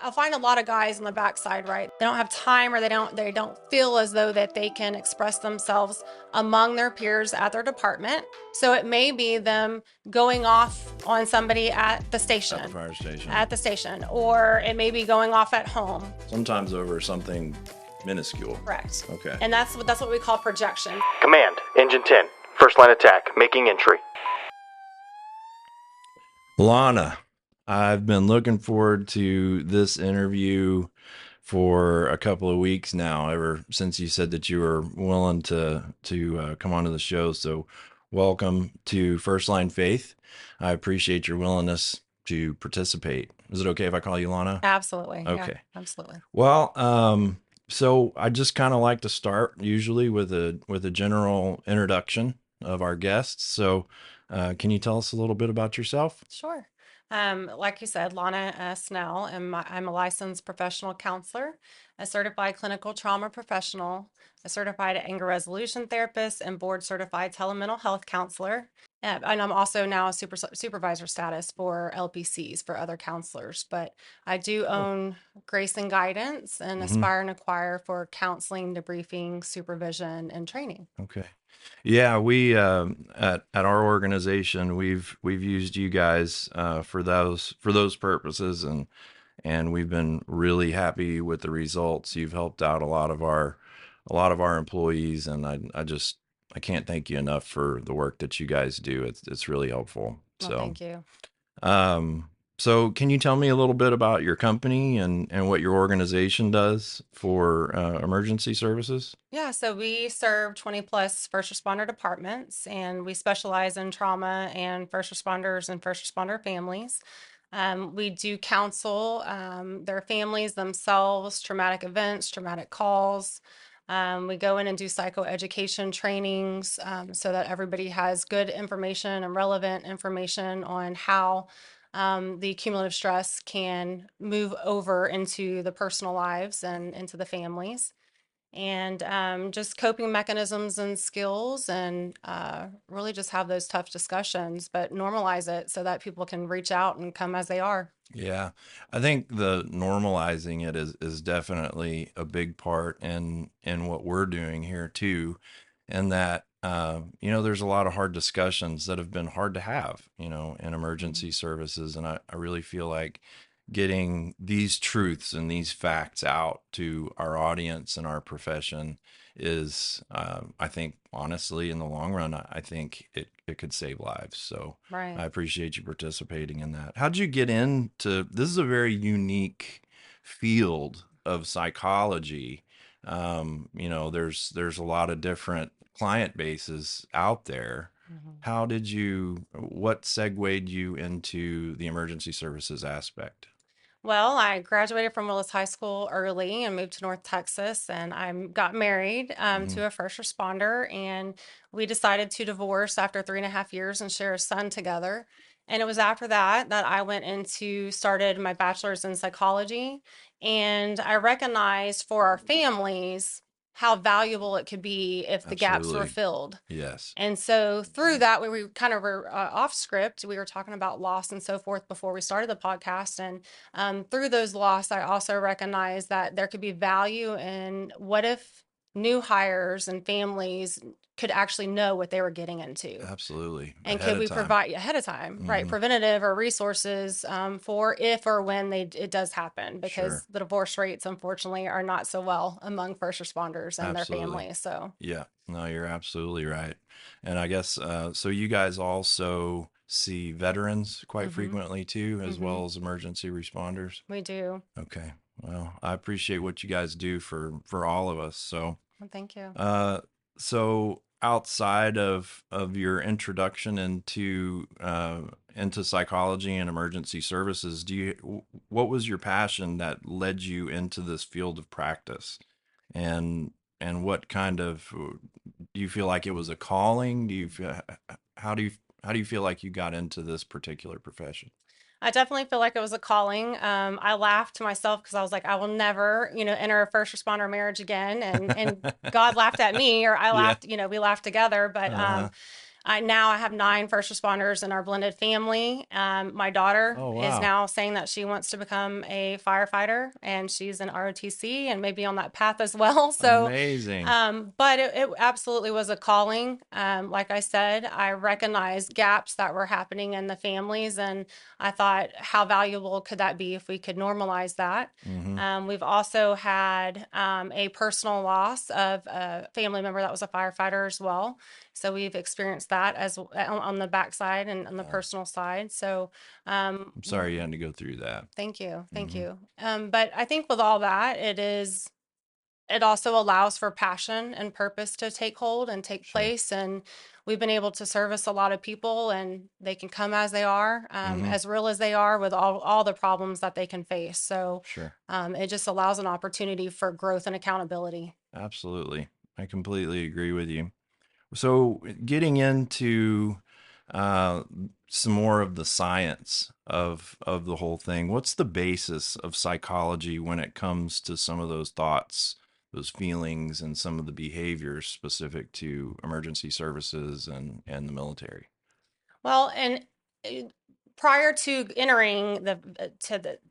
I'll find a lot of guys on the backside, right? They don't have time, or they don't feel as though that they can express themselves among their peers at their department. So it may be them going off on somebody at the station. At the fire station. At the station. Or it may be going off at home. Sometimes over something minuscule. Correct. Okay. And that's what we call projection. Command, Engine 10. First line attack, making entry. Lona, I've been looking forward to this interview for a couple of weeks now, ever since you said that you were willing to come onto the show. So welcome to Firstline Faith. I appreciate your willingness to participate. Is it okay if I call you Lona? Absolutely. Okay. Yeah, absolutely. Well, so I just kind of like to start usually with a general introduction of our guests. So can you tell us a little bit about yourself? Sure. Like you said, Lona Snell, and I'm a licensed professional counselor, a certified clinical trauma professional, a certified anger resolution therapist, and board certified telemental health counselor. And I'm also now a supervisor status for LPCs for other counselors. But I do own Grace and Guidance and Aspire and Acquire for counseling, debriefing, supervision, and training. Okay. Yeah, we at our organization we've used you guys for those purposes, and we've been really happy with the results. You've helped out a lot of our employees, and I can't thank you enough for the work that you guys do. It's really helpful. Well, thank you. So can you tell me a little bit about your company and what your organization does for emergency services? Yeah, so we serve 20 plus first responder departments, and we specialize in trauma and first responders and first responder families. We do counsel their families themselves, traumatic events, traumatic calls. We go in and do psychoeducation trainings so that everybody has good information and relevant information on how the cumulative stress can move over into the personal lives and into the families. And just coping mechanisms and skills, and really just have those tough discussions, but normalize it so that people can reach out and come as they are. Yeah, I think the normalizing it is definitely a big part in what we're doing here too, and that there's a lot of hard discussions that have been hard to have, in emergency services, and I really feel like getting these truths and these facts out to our audience and our profession is, I think, honestly, in the long run, I think it could save lives. So Right. I appreciate you participating in that. How'd you get into this? Is a very unique field of psychology. There's a lot of different client bases out there. What segued you into the emergency services aspect? Well, I graduated from Willis High School early and moved to North Texas, and I got married to a first responder, and we decided to divorce after 3.5 years and share a son together. And it was after that that I went into started my bachelor's in psychology, and I recognized for our families how valuable it could be if the gaps were Absolutely. filled. Yes. And so through that, we kind of were off script. We were talking about loss and so forth before we started the podcast. And through those loss, I also recognized that there could be value in what if new hires and families could actually know what they were getting into. Absolutely. And Ahead could of we time. provide ahead of time, right? Preventative or resources for if or when it does happen, because Sure. the divorce rates, unfortunately, are not so well among first responders and their Absolutely. families. So Yeah, no, you're absolutely right. And I guess, so you guys also see veterans quite frequently too, as well as emergency responders. we do. Okay. Well, I appreciate what you guys do for all of us. So, Well, thank you. so outside of your introduction into psychology and emergency services, what was your passion that led you into this field of practice? And what kind of, do you feel like it was a calling? How do you feel like you got into this particular profession? I definitely feel like it was a calling. I laughed to myself because I was like, I will never, enter a first responder marriage again. And God laughed at me, or I Yeah. laughed, we laughed together. But Now I have 9 first responders in our blended family. My daughter Oh, is wow. now saying that she wants to become a firefighter, and she's in ROTC and maybe on that path as well. So, Amazing. but it absolutely was a calling. Like I said, I recognized gaps that were happening in the families, and I thought, how valuable could that be if we could normalize that? Mm-hmm. We've also had a personal loss of a family member that was a firefighter as well. So we've experienced that as on the backside and on the personal side. So, I'm sorry you had to go through that. thank you, thank Mm-hmm. you. But I think with all that, it also allows for passion and purpose to take hold and take Sure. place. And we've been able to service a lot of people, and they can come as they are, Mm-hmm. as real as they are, with all the problems that they can face. So, Sure. it just allows an opportunity for growth and accountability. Absolutely. I completely agree with you. So, getting into uh, some more of the science of the whole thing, what's the basis of psychology when it comes to some of those thoughts, those feelings, and some of the behaviors specific to emergency services and the military? Well, and uh, prior to entering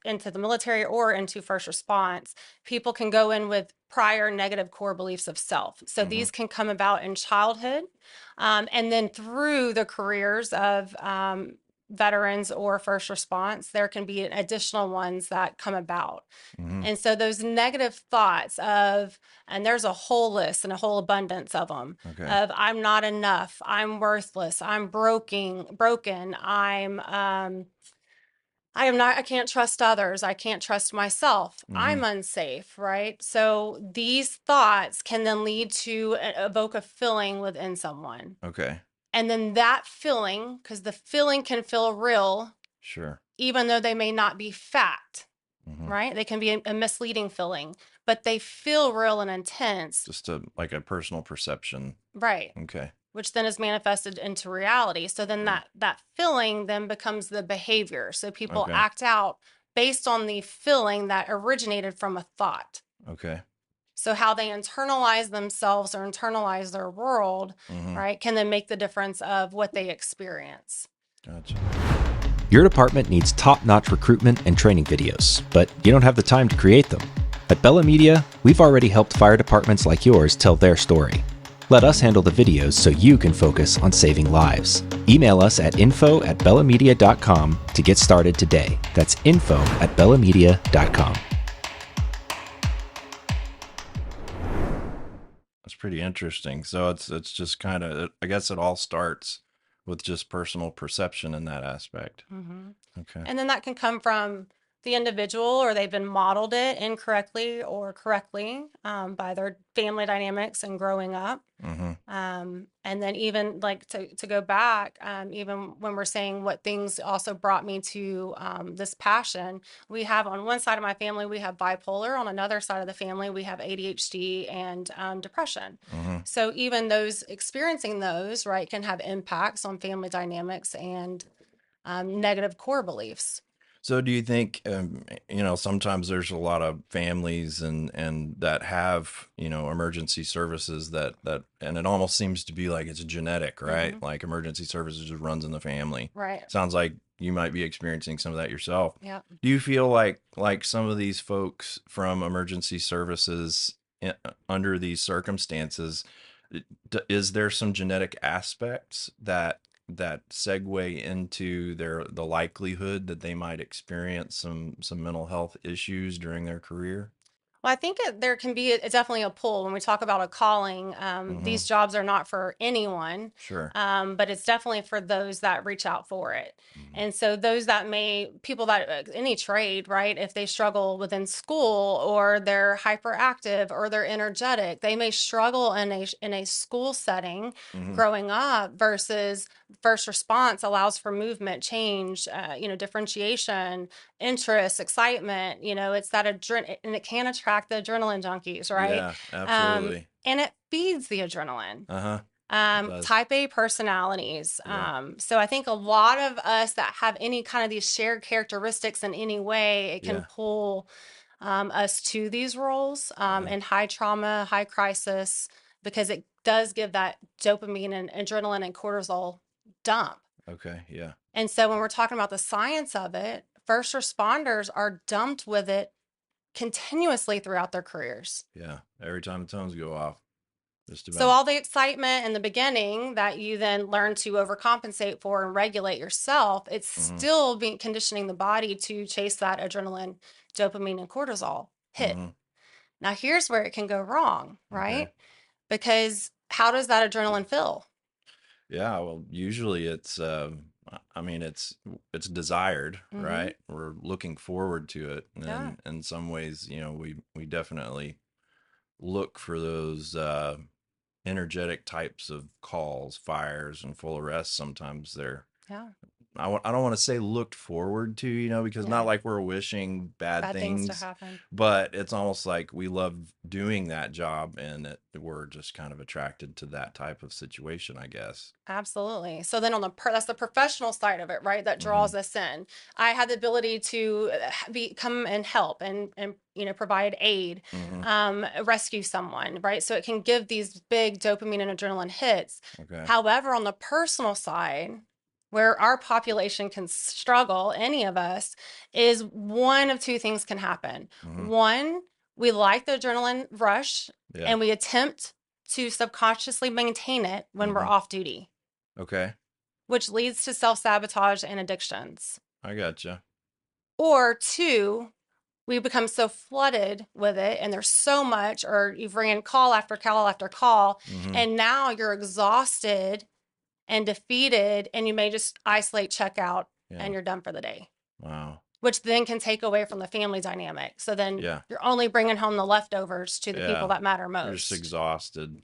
into the military or into first response, people can go in with prior negative core beliefs of self. So Mm-hmm. these can come about in childhood, and then through the careers of veterans or first response, there can be additional ones that come about. Mm-hmm. And so those negative thoughts of, and there's a whole list and a whole abundance of them, Okay. of I'm not enough, I'm worthless, I'm broken, I am not, I can't trust others, I can't trust myself, Mm-hmm. I'm unsafe, right? So these thoughts can then lead to evoke a feeling within someone. Okay. And then that feeling, because the feeling can feel real, Sure. even though they may not be fact, Mm-hmm. right? They can be a misleading feeling, but they feel real and intense, Just like a personal perception. right? Okay. Which then is manifested into reality. So then Mm. that feeling then becomes the behavior. So people Okay. act out based on the feeling that originated from a thought. Okay. So how they internalize themselves or internalize their world, Mm-hmm. right, can then make the difference of what they experience. Gotcha. Your department needs top-notch recruitment and training videos, but you don't have the time to create them. At Bella Media, we've already helped fire departments like yours tell their story. Let us handle the videos so you can focus on saving lives. Email us at info@bellamedia.com to get started today. That's info@bellamedia.com. That's pretty interesting. So it's just kind of, I guess it all starts with just personal perception in that aspect. Mm-hmm. Okay. And then that can come from the individual, or they've been modeled it incorrectly or correctly by their family dynamics and growing up. Mm-hmm. And then even like to go back, even when we're saying what things also brought me to this passion, we have on one side of my family, we have bipolar. On another side of the family, we have ADHD and depression. Mm-hmm. So even those experiencing those, right, can have impacts on family dynamics and negative core beliefs. So do you think, sometimes there's a lot of families and that have, emergency services and it almost seems to be like it's genetic, right? Mhm. Like emergency services just runs in the family. Right. Sounds like you might be experiencing some of that yourself. Yeah. Do you feel like some of these folks from emergency services under these circumstances, is there some genetic aspects that segue into the likelihood that they might experience some mental health issues during their career? Well, I think there can be definitely a pull when we talk about a calling. Mm-hmm. These jobs are not for anyone, Sure. but it's definitely for those that reach out for it. Mm-hmm. And so those people that any trade, right? If they struggle within school, or they're hyperactive, or they're energetic, they may struggle in a school setting Mm-hmm. growing up, versus first response allows for movement, change, differentiation, interest, excitement. It's that and it can attract the adrenaline junkies, right? Yeah, absolutely. And it feeds the adrenaline. Uh-huh. It does. Type A personalities. Yeah. So I think a lot of us that have any kind of these shared characteristics in any way, it can Yeah. pull us to these roles Yeah. in high trauma, high crisis, because it does give that dopamine and adrenaline and cortisol dump. Okay. Yeah. And so when we're talking about the science of it, first responders are dumped with it continuously throughout their careers. Yeah. Every time the tones go off, just So about. all the excitement in the beginning that you then learn to overcompensate for and regulate yourself, it's still being conditioning the body to chase that adrenaline, dopamine, and cortisol hit. Now here's where it can go wrong, right? Okay. Because how does that adrenaline feel? Yeah. Well, usually I mean, it's desired, Mhm. right? We're looking forward to it. And Yeah. in some ways, you know, we definitely look for those energetic types of calls, fires, and full arrests. Sometimes they're, Yeah. I don't want to say looked forward to, you know, because Yeah. not like we're wishing bad Bad things to things, happen. but it's almost like we love doing that job and we're just kind of attracted to that type of situation, I guess. Absolutely. So then on that's the professional side of it, right? That draws us in. I had the ability to come and help and provide aid, rescue someone, right? So it can give these big dopamine and adrenaline hits. Okay. However, on the personal side, where our population can struggle, any of us, is one of two things can happen. One, we like the adrenaline rush Yeah. and we attempt to subconsciously maintain it when we're off duty, Okay. which leads to self-sabotage and addictions. I gotcha. Or two, we become so flooded with it and there's so much, or you've ran call after call after call, and now you're exhausted and defeated, and you may just isolate, check out, Yeah. and you're done for the day, Wow. which then can take away from the family dynamic. So then Yeah. you're only bringing home the leftovers to the Yeah. people that matter You're just most. exhausted.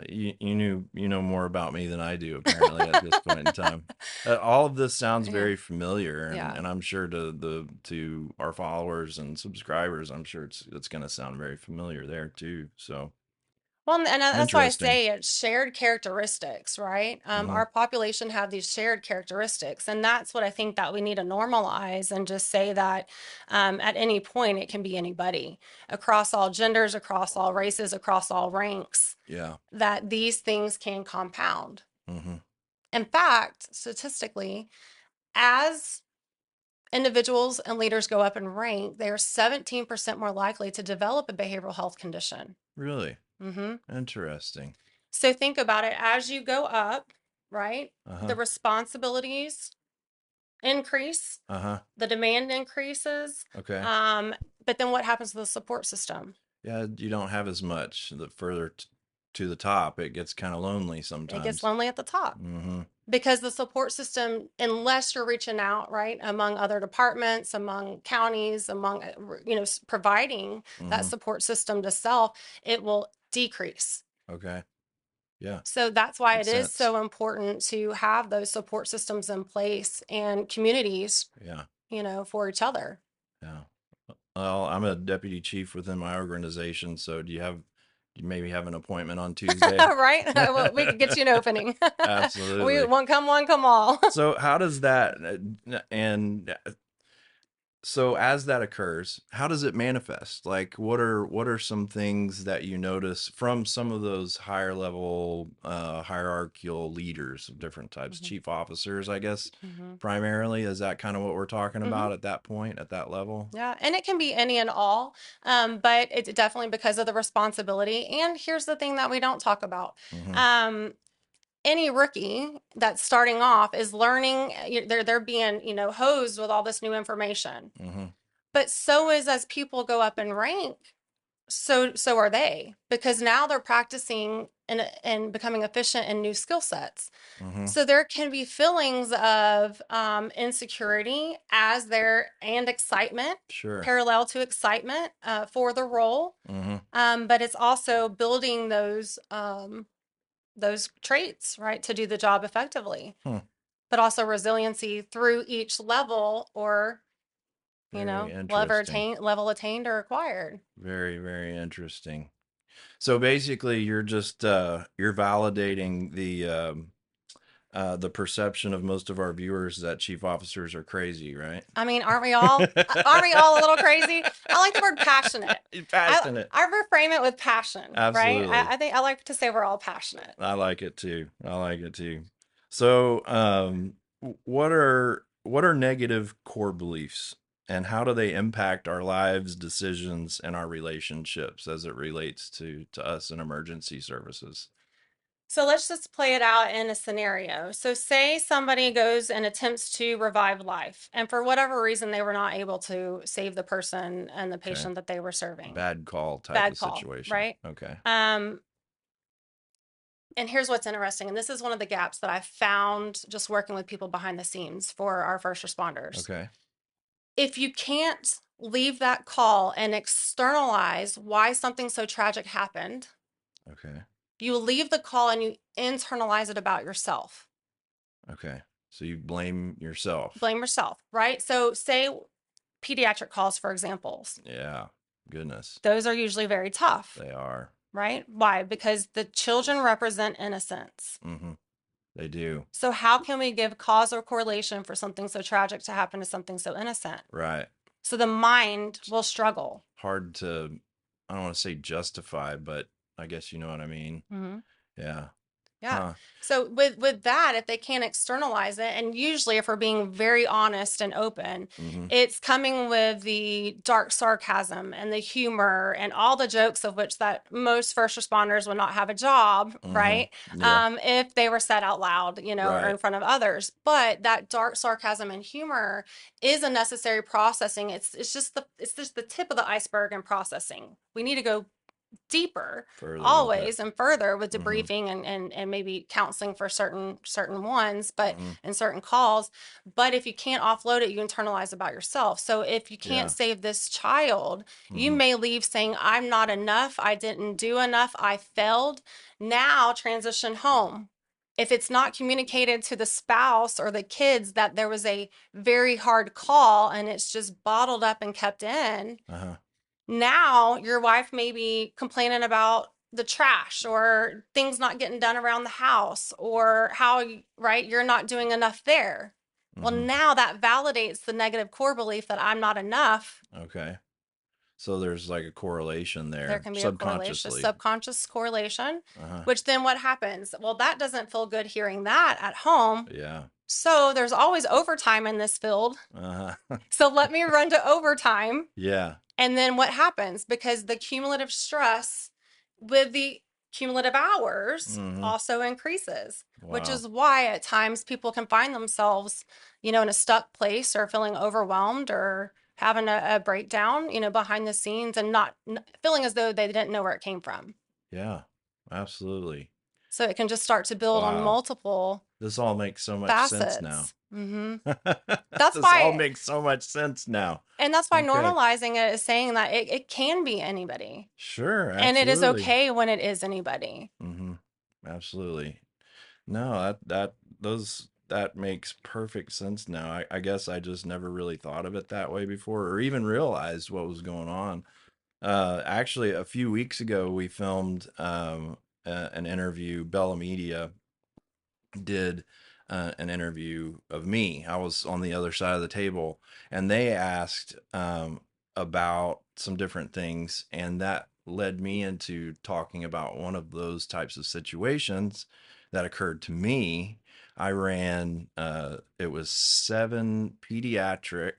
You know more about me than I do apparently at this point in time. All of this sounds very familiar, and I'm sure to our followers and subscribers, I'm sure it's going to sound very familiar there too. So Well, and that's why I interesting. say it's shared characteristics, right? Our population have these shared characteristics, and that's what I think that we need to normalize and just say that at any point it can be anybody across all genders, across all races, across all ranks. Yeah. That these things can compound. In fact, statistically, as individuals and leaders go up in rank, they are 17% more likely to develop a behavioral health condition. Really? Mm-hmm. Interesting. So think about it as you go up, right? Uh-huh. The responsibilities increase, the demand increases. Okay. But then what happens to the support system? Yeah, you don't have as much. The further to the top, it gets kind of lonely sometimes. It gets lonely at the top. Because the support system, unless you're reaching out, right, among other departments, among counties, among, providing that support system to self, it will decrease. Okay. Yeah. So that's why Makes it is sense. so important to have those support systems in place and communities, Yeah. for each other. Yeah. Well, I'm a deputy chief within my organization, so do you maybe have an appointment on Tuesday? Right? Well, we could get you an opening. Absolutely. One come all. So how does that and so as that occurs, how does it manifest? Like what are some things that you notice from some of those higher level hierarchical leaders of different types, chief officers, I guess, primarily? Is that kind of what we're talking about at that point, at that level? Yeah, and it can be any and all, but it's definitely because of the responsibility. And here's the thing that we don't talk about. Any rookie that's starting off is learning, they're being, hosed with all this new information. But so is as people go up in rank, so are they, because now they're practicing and becoming efficient in new skill sets. So there can be feelings of insecurity and excitement, Sure. parallel to excitement for the role. But it's also building those traits, right, to do the job effectively, but also resiliency through each level, or Very level attained or acquired. Very, very interesting. So basically you're just you're validating the perception of most of our viewers that chief officers are crazy, right? I mean, aren't we all? Aren't we all a little crazy? I like the word passionate. Passionate. I reframe it with passion, right? Absolutely. I think I like to say we're all passionate. I like it too. I like it too. So, what are negative core beliefs, and how do they impact our lives, decisions, and our relationships as it relates to us in emergency services? So let's just play it out in a scenario. So, say somebody goes and attempts to revive life, and for whatever reason, they were not able to save the person and the Okay. patient that they were serving. Bad call type Bad of call, situation. right? Okay. And here's what's interesting, and this is one of the gaps that I found just working with people behind the scenes for our first responders. Okay. If you can't leave that call and externalize why something so tragic happened, Okay. you leave the call and you internalize it about yourself. Okay. So you blame yourself. Blame yourself, right? So, say pediatric calls, for examples, Yeah. Goodness. those are usually very tough, They are. right? Why? Because the children represent innocence. Mm-hmm. They do. So, how can we give cause or correlation for something so tragic to happen to something so innocent? Right. So, the mind will struggle. Hard to, I don't want to say justify, but I guess you know what I mean. Mm-hmm. Yeah. Yeah. Huh. So with that, if they can't externalize it, and usually if we're being very honest and open, Mm-hmm. it's coming with the dark sarcasm and the humor and all the jokes of which that most first responders would not have a job, Mhm. right? Yeah. If they were said out loud, or in Right. front of others. But that dark sarcasm and humor is a necessary processing. It's just the tip of the iceberg in processing. We need to go deeper Further with always it. and further with Mhm. debriefing and maybe counseling for certain ones, but Mhm. in certain calls. But if you can't offload it, you internalize about yourself. So if you can't Yeah. save this child, you Mhm. may leave saying, I'm not enough, I didn't do enough, I failed. Now transition home. If it's not communicated to the spouse or the kids that there was a very hard call and it's just bottled up and kept in, Uh-huh. now your wife may be complaining about the trash or things not getting done around the house or how, right, you're not doing enough there. Well, Mhm. now that validates the negative core belief that I'm not enough. Okay. So there's like a correlation There there can be a correlation, subconsciously. subconscious correlation, Uh-huh. which then what happens? Well, that doesn't feel good hearing that at home. Yeah. So there's always overtime in this field. Uh-huh. So let me run to overtime. Yeah. And then what happens? Because the cumulative stress with the cumulative hours Mhm. also increases, which Wow. is why at times people can find themselves, in a stuck place or feeling overwhelmed or having a breakdown, behind the scenes and not feeling as though they didn't know where it came from. Yeah. Absolutely. So it can just start to build on Wow. multiple This all makes so much sense now. facets. Mm-hmm. This why- all makes so much sense now. And that's why Okay. normalizing it is saying that it can be anybody. Sure. Absolutely. And it is okay when it is anybody. Mm-hmm. Absolutely. No, that makes perfect sense now. I guess I just never really thought of it that way before, or even realized what was going on. Actually, a few weeks ago, we filmed an interview. Bella Media did an interview of me. I was on the other side of the table, and they asked about some different things, and that led me into talking about one of those types of situations that occurred to me. I ran, it was 7 pediatric,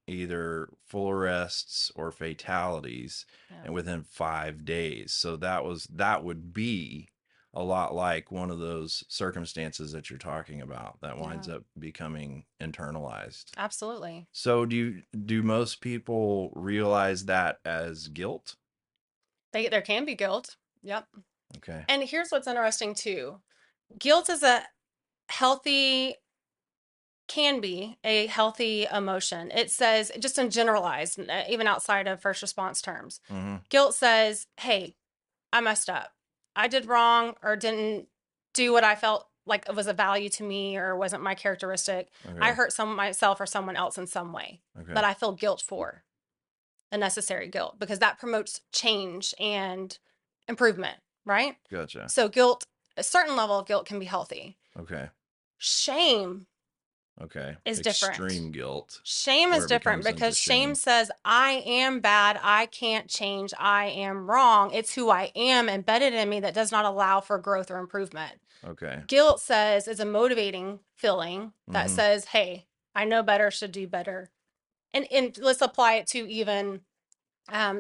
either full arrests or fatalities, and within 5 days. So that would be a lot like one of those circumstances that you're talking about that winds up becoming internalized. Absolutely. So do most people realize that as guilt? There can be guilt. Yep. Okay. And here's what's interesting too. Guilt is can be a healthy emotion. It says, just in generalized, even outside of first response terms, Mm-hmm. guilt says, hey, I messed up. I did wrong or didn't do what I felt like it was a value to me or wasn't my characteristic. Okay. I hurt myself or someone else in some way, Okay. but I feel guilt for a necessary guilt because that promotes change and improvement, right? Gotcha. So guilt, a certain level of guilt can be healthy. Okay. Shame Okay. is different. Extreme guilt, Shame is where it different becomes into because shame shame. says, I am bad, I can't change, I am wrong. It's who I am embedded in me that does not allow for growth or improvement. Okay. Guilt says is a motivating feeling that Mm-hmm. says, hey, I know better, should do better. And let's apply it to even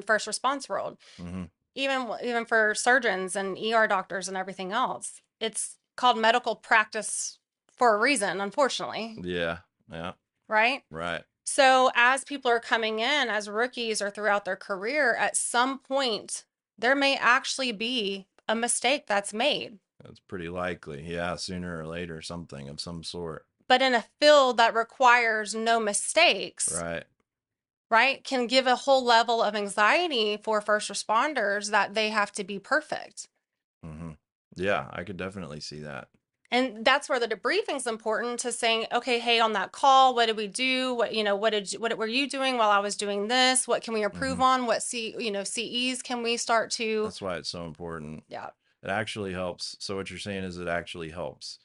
first response world. Mm-hmm. Even for surgeons and ER doctors and everything else. It's called medical practice for a reason, unfortunately, Yeah. Yeah. right? Right. So as people are coming in as rookies or throughout their career, at some point, there may actually be a mistake that's made. That's pretty likely. Yeah. Sooner or later, something of some sort. But in a field that requires no mistakes, Right. right, can give a whole level of anxiety for first responders that they have to be perfect. Mm-hmm. Yeah. I could definitely see that. And that's where the debriefing is important to saying, okay, hey, on that call, what did we do? What were you doing while I was doing this? What can we improve Mm-hmm. on? What CEs can we start to? That's why it's so important. Yeah. It actually helps. So what you're saying is it actually helps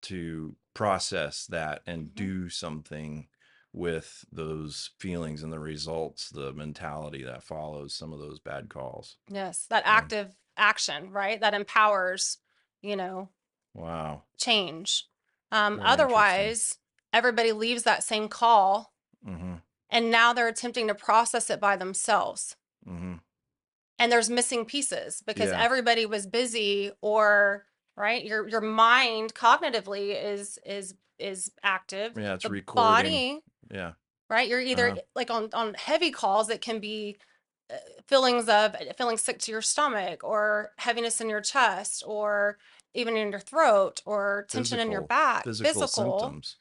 to process that and Mhm. do something with those feelings and the results, the mentality that follows some of those bad calls. Yes. That Yeah. active action, right? That empowers, you know, Wow. change. Very interesting. Otherwise, everybody leaves that same call Mm-hmm. and now they're attempting to process it by themselves. Mm-hmm. And there's missing pieces because Yeah. everybody was busy, or right, your mind cognitively is active. Yeah. It's The recording. body, Yeah. right, you're either Uh-huh. like on heavy calls, it can be feelings of feeling sick to your stomach or heaviness in your chest or even in your throat or tension in your back, Physical physical, symptoms.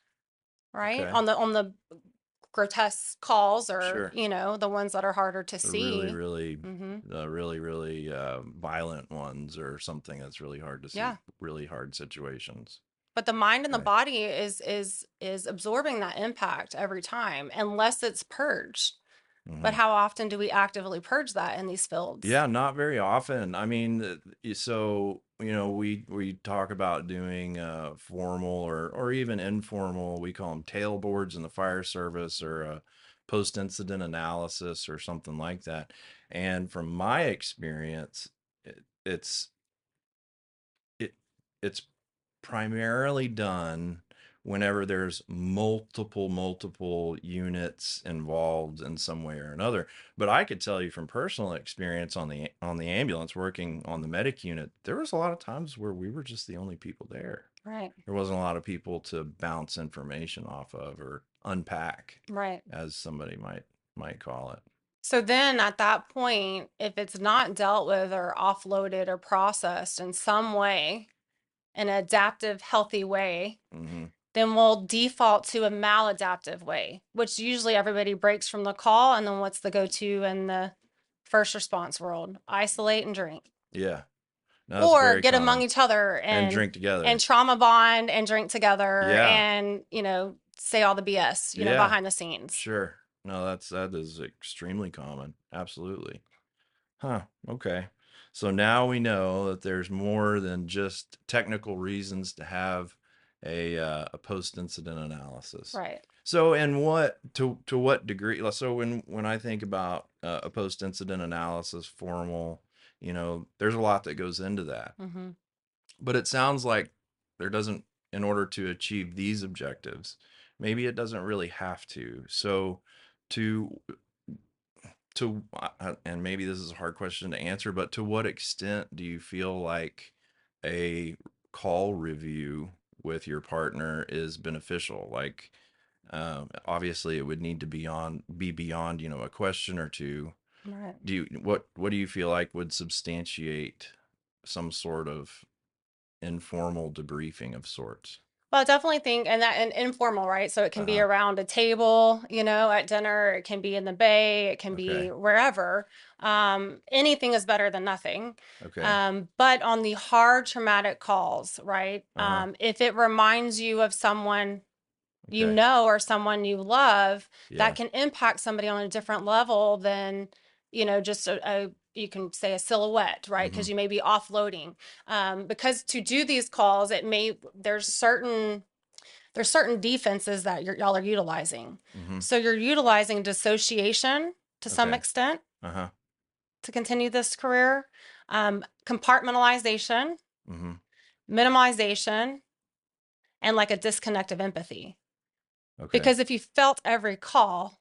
right, Okay. on the grotesque calls, or Sure. the ones that are harder to The really, see. really, Hmm. really violent ones or something that's really hard to see. Yeah. Really hard situations. But the mind and the Okay. body is absorbing that impact every time unless it's purged. But Hmm. how often do we actively purge that in these fields? Yeah, not very often. I mean, so we talk about doing formal or even informal. We call them tailboards in the fire service or post-incident analysis or something like that. And from my experience, it's it it's primarily done whenever there's multiple units involved in some way or another. But I could tell you from personal experience on the ambulance working on the medic unit, there was a lot of times where we were just the only people there. Right, There wasn't a lot of people to bounce information off of or unpack, right. as somebody might call it. So then at that point, if it's not dealt with or offloaded or processed in some way, an adaptive, healthy way, Hmm. then we'll default to a maladaptive way, which usually everybody breaks from the call. And then what's the go-to in the first response world? Isolate and drink, Yeah, no, that's or very get among common. each other And and drink together. and trauma bond and drink together Yeah, and say all the BS yeah. behind the scenes. Sure. No, that is extremely common. Absolutely. Huh. Okay. So now we know that there's more than just technical reasons to have a post-incident analysis. Right. So, and what to what degree? So when I think about a post-incident analysis formal, there's a lot that goes into that. Mm-hmm. But it sounds like there doesn't, in order to achieve these objectives, maybe it doesn't really have to. So to and maybe this is a hard question to answer, but to what extent do you feel like a call review with your partner is beneficial? Like, obviously it would need to be beyond, a question or two. Right. What do you feel like would substantiate some sort of informal debriefing of sorts? Well, I definitely think, and informal, right? So it can be Uh-huh. around a table, at dinner. It can be in the bay. It can be Okay. wherever. Anything is better than nothing. Okay. But on the hard traumatic calls, right? Uh-huh. If it reminds you of someone Okay. or someone you love, that Yeah. can impact somebody on a different level than, just you can say a silhouette, right? Mm-hmm. Because you may be offloading. Because to do these calls, there's certain there's certain defenses that y'all are utilizing. Mm-hmm. So you're utilizing dissociation to some Okay. extent Uh-huh. to continue this career, compartmentalization, Mm-hmm. minimization, and like a disconnect of empathy. Okay. Because if you felt every call,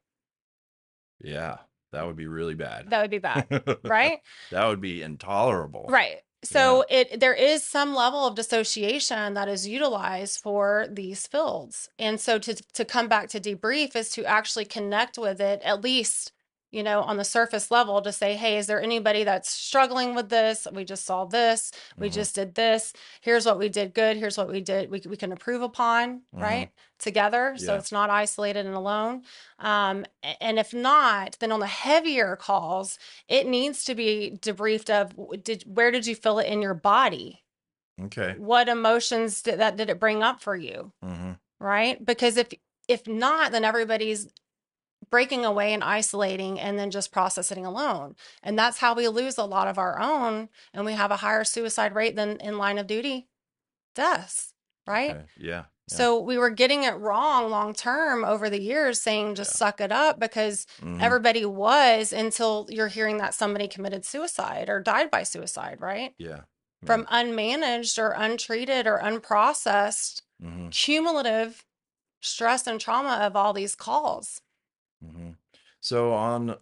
yeah, that would be really bad. that would be bad, right? That would be intolerable. Right. So there is some level of dissociation that is utilized for these fields. And so to come back to debrief is to actually connect with it, at least, on the surface level, to say, hey, is there anybody that's struggling with this? We just saw this. We Mm-hmm. just did this. Here's what we did good. Here's what we did. We can improve upon, Mm-hmm. right? Together. So Yeah. it's not isolated and alone. And if not, then on the heavier calls, it needs to be debriefed of where did you feel it in your body? Okay. What emotions did it bring up for you? Mm-hmm. Right? Because if not, then everybody's breaking away and isolating and then just processing alone. And that's how we lose a lot of our own, and we have a higher suicide rate than in line of duty deaths, right? Okay. Yeah. So we were getting it wrong long term over the years, saying just suck it up, because Mm-hmm. everybody was, until you're hearing that somebody committed suicide or died by suicide, right? Yeah. From unmanaged or untreated or unprocessed Mm-hmm. cumulative stress and trauma of all these calls. Mm-hmm. So on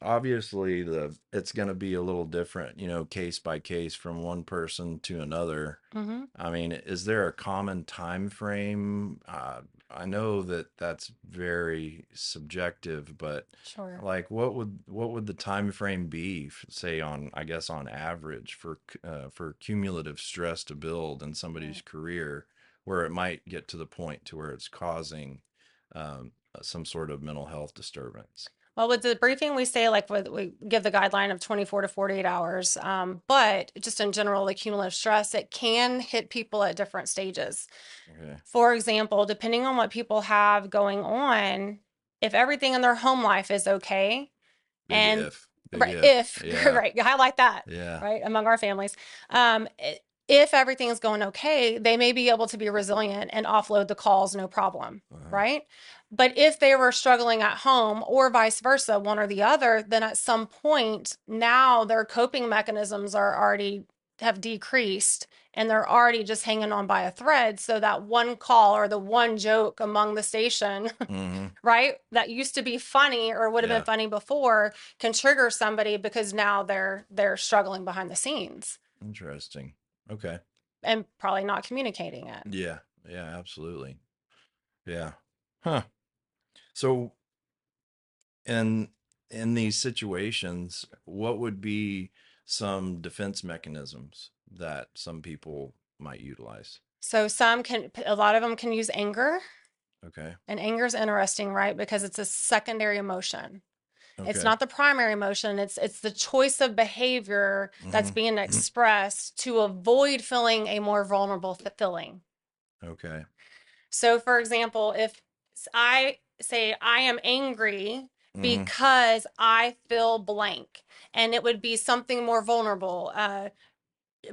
obviously it's going to be a little different, case by case from one person to another. Mm-hmm. I mean, is there a common time frame? I know that that's very subjective, but Sure. like what would the time frame be, say on average for cumulative stress to build in somebody's career, where it might get to the point to where it's causing some sort of mental health disturbance? Well, with the briefing, we say we give the guideline of 24 to 48 hours. But just in general, the cumulative stress, it can hit people at different stages. Okay. For example, depending on what people have going on, if everything in their home life is okay, Big right, if. Yeah. right, you highlight that, Yeah. right, among our families. If everything is going okay, they may be able to be resilient and offload the calls, no problem, right? But if they were struggling at home, or vice versa, one or the other, then at some point now their coping mechanisms have decreased, and they're already just hanging on by a thread. So that one call or the one joke among the station, Mm-hmm. right, that used to be funny or would have been funny before, can trigger somebody, because now they're struggling behind the scenes. Interesting. Okay. And probably not communicating it. Yeah. Yeah, absolutely. Yeah. Huh. So in these situations, what would be some defense mechanisms that some people might utilize? So a lot of them can use anger. Okay. And anger is interesting, right? Because it's a secondary emotion. Okay. It's not the primary emotion. It's the choice of behavior that's being expressed to avoid feeling a more vulnerable feeling. Okay. So, for example, if I say I am angry because I feel blank, and it would be something more vulnerable,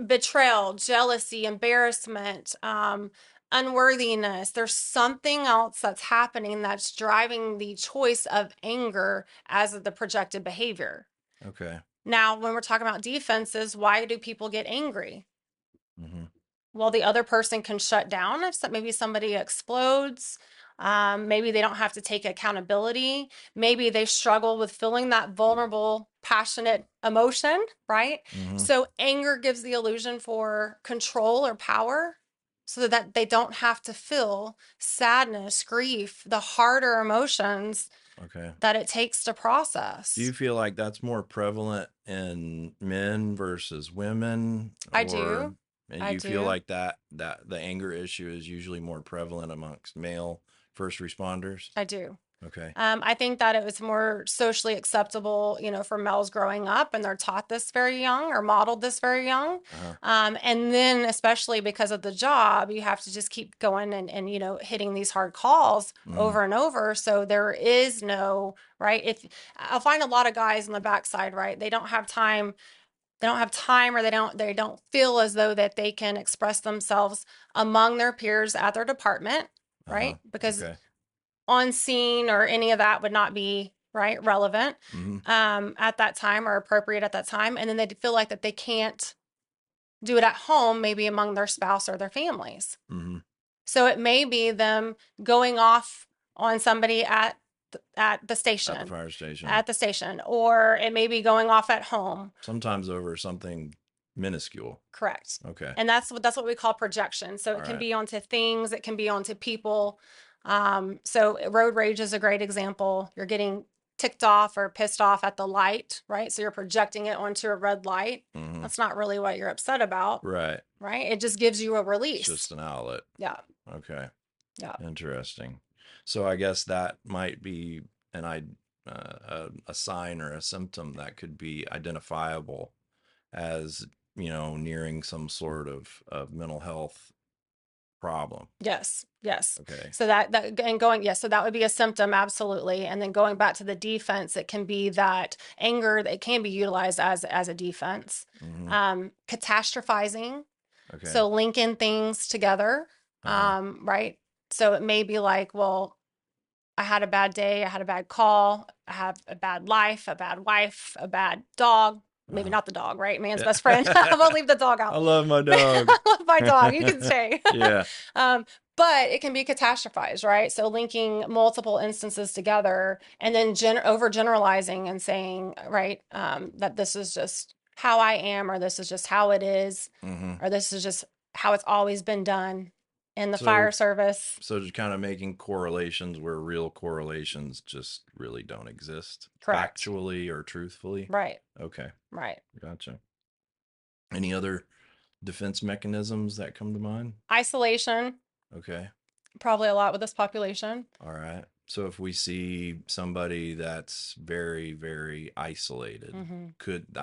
betrayal, jealousy, embarrassment, unworthiness. There's something else that's happening that's driving the choice of anger as the projected behavior. Okay. Now, when we're talking about defenses, why do people get angry? Mm-hmm. Well, the other person can shut down if maybe somebody explodes. Maybe they don't have to take accountability. Maybe they struggle with feeling that vulnerable, passionate emotion, right? Mm-hmm. So anger gives the illusion for control or power, so that they don't have to feel sadness, grief, the harder emotions Okay. that it takes to process. Do you feel like that's more prevalent in men versus women? I do. And I you feel do. like that the anger issue is usually more prevalent amongst male first responders? I do. Okay. I think that it was more socially acceptable, for males growing up, and they're taught this very young or modeled this very young. And then, especially because of the job, you have to just keep going and hitting these hard calls over and over. So there is no, right? If I'll find a lot of guys on the backside, right? They don't have time have time, or they don't feel as though that they can express themselves among their peers at their department, Uh-huh. right? Because Okay. on scene or any of that would not be right relevant Mm-hmm. at that time or appropriate at that time, and then they feel like that they can't do it at home, maybe among their spouse or their families. Mm-hmm. So it may be them going off on somebody at the At the station, fire station. or it may be going off at home. Sometimes over something minuscule. Correct. Okay. And that's what we call projection. So it All can right. be onto things, it can be onto people. So road rage is a great example. You're getting ticked off or pissed off at the light, right? So you're projecting it onto a red light. Mm-hmm. That's not really what you're upset about, Right. right? It just gives you a It's release. just an outlet. Yeah. Okay. Yeah. Interesting. So I guess that might be a sign or a symptom that could be identifiable as, nearing some sort of mental health problem. Yes. Yes. Okay. So yes, so that would be a symptom, absolutely. And then going back to the defense, it can be that anger that can be utilized as a defense. Mm-hmm. Catastrophizing. Okay. So linking things together. Uh-huh. Right. So it may be like, well, I had a bad day, I had a bad call, I have a bad life, a bad wife, a bad dog. Maybe not the dog, right? Man's Yeah. best friend. I'm gonna leave the dog out. I love my dog. I love my dog. You can stay. Yeah. But it can be catastrophized, right? So linking multiple instances together and then overgeneralizing and saying, right, that this is just how I am, or this is just how it is, Mm-hmm. or this is just how it's always been done in the fire service. So just kind of making correlations where real correlations just really don't exist. Correct. Factually or truthfully. Right. Okay. Right. Gotcha. Any other defense mechanisms that come to mind? Isolation, Okay. probably a lot with this population. All right. So if we see somebody that's very, very isolated,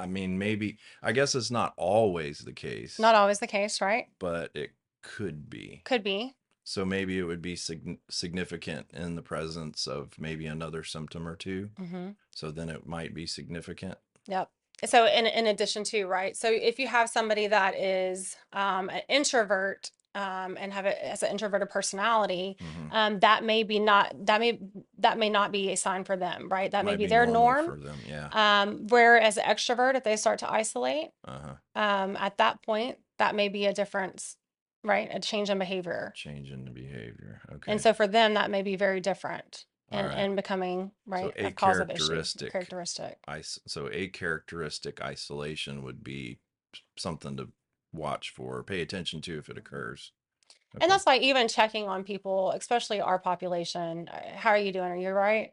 maybe, I guess it's not always the case, Not always the case, right? but it could be. Could be. So maybe it would be significant in the presence of maybe another symptom or two. So then it might be significant. Yep. So in addition to, right? So if you have somebody that is an introvert and has an introverted personality, that may not be a sign for them, right? That may Might be be their normal norm. for them, yeah. Whereas an extrovert, if they start to isolate, Uh-huh. at that point, that may be a difference, right? A change in behavior. Change in the behavior. Okay. And so for them, that may be very different All right. and becoming, right, So a cause of issue. Characteristic. So a characteristic isolation would be something to watch for, pay attention to if it occurs. Okay. And that's why even checking on people, especially our population, how are you doing? Are you all right?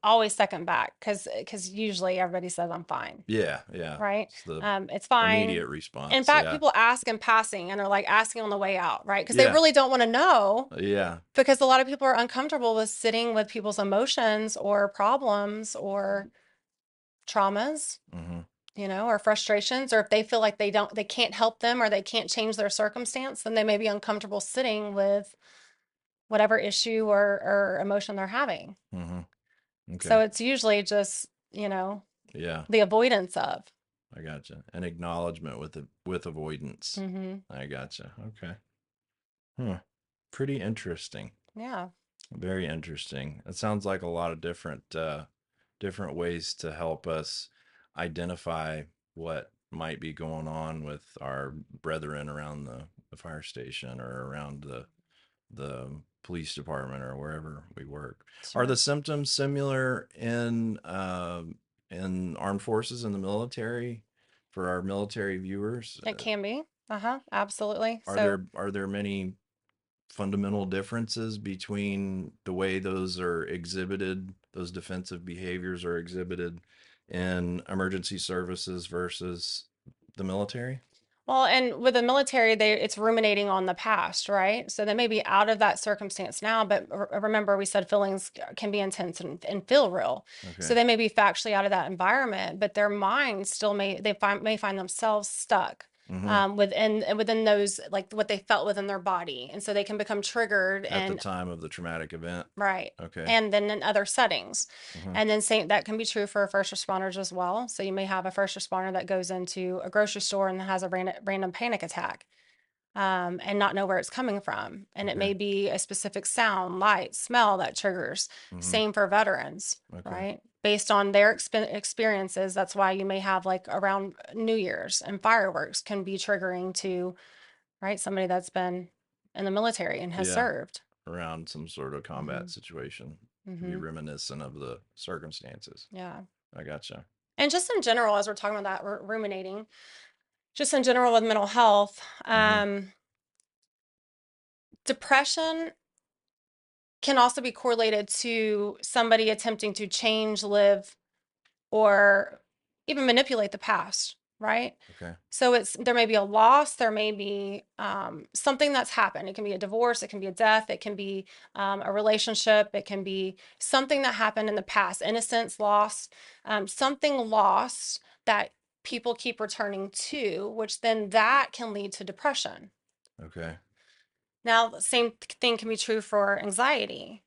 Always second back, because usually everybody says I'm fine. Yeah, yeah. Right. It's the It's fine. immediate response. In fact, yeah. people ask in passing and are like asking on the way out, right? Because Yeah. they really don't want to know. Yeah. Because a lot of people are uncomfortable with sitting with people's emotions or problems or traumas, or frustrations, or if they feel like they can't help them or they can't change their circumstance, then they may be uncomfortable sitting with whatever issue or emotion they're having. Okay. So it's usually just, yeah, the avoidance of. I gotcha. An acknowledgement with avoidance. I gotcha. Okay. Pretty interesting. Yeah. Very interesting. It sounds like a lot of different ways to help us identify what might be going on with our brethren around the fire station or around the police department or wherever we work. Sure. Are the symptoms similar in armed forces and the military for our military viewers? It can be. Absolutely. Are there many fundamental differences between the way those are exhibited, those defensive behaviors are exhibited in emergency services versus the military? Well, and with the military, it's ruminating on the past, right? So they may be out of that circumstance now, but remember we said feelings can be intense and feel real. Okay. So they may be factually out of that environment, but their minds still may find themselves stuck within those, like what they felt within their body. And so they can become triggered At the and time of the traumatic event. right. Okay. And then in other settings. Mhm. And then same that can be true for first responders as well. So you may have a first responder that goes into a grocery store and has a random panic attack. And not know where it's coming from. And it Okay. may be a specific sound, light, smell that triggers. Mhm. Same for veterans, Okay. right? Based on their experiences. That's why you may have like around New Year's and fireworks can be triggering to, right? Somebody that's been in the military and has Yeah. served. Around some sort of combat Mhm. situation. To be Mhm. reminiscent of the circumstances. Yeah. I gotcha. And just in general, as we're talking about that, we're ruminating, just in general with mental health, depression can also be correlated to somebody attempting to change, live, or even manipulate the past, right? Okay. So there may be a loss, there may be something that's happened. It can be a divorce, it can be a death, it can be a relationship, it can be something that happened in the past, innocence lost, something lost that people keep returning to, which then that can lead to depression. Okay. Now, the same thing can be true for anxiety.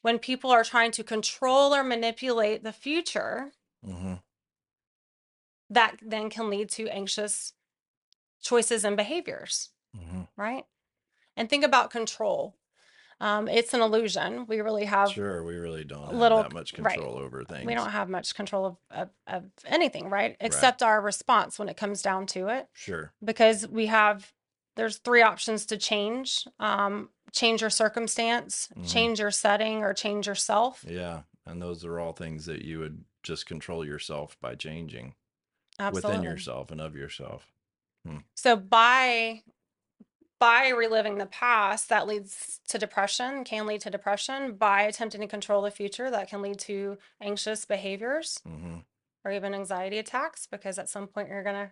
When people are trying to control or manipulate the future, Mm-hmm. that then can lead to anxious choices and behaviors, Mm-hmm. right? And think about control. It's an illusion. We really have Sure. We really don't have little, that much right? control over things. We don't have much control of anything, right? Except our response when it comes down to it. Sure. Because there's three options to change. Change your circumstance, change your setting, or change yourself. Yeah. And those are all things that you would just control yourself by changing within Absolutely. yourself and of yourself. So by reliving the past, that leads to depression, can lead to depression. By attempting to control the future, that can lead to anxious behaviors Mm-hmm. or even anxiety attacks, because at some point you're going to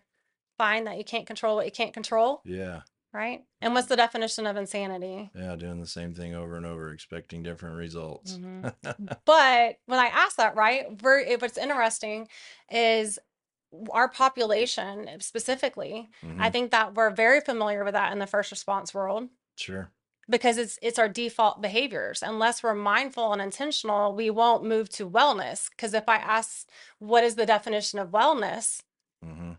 find that you can't control what you can't control, Yeah. right? And what's the definition of insanity? Yeah. Doing the same thing over and over, expecting different results. But when I ask that, right, what's interesting is our population specifically, I think that we're very familiar with that in the first response world. Sure. Because it's our default behaviors. Unless we're mindful and intentional, we won't move to wellness. Because if I ask, what is the definition of wellness? Mm-hmm.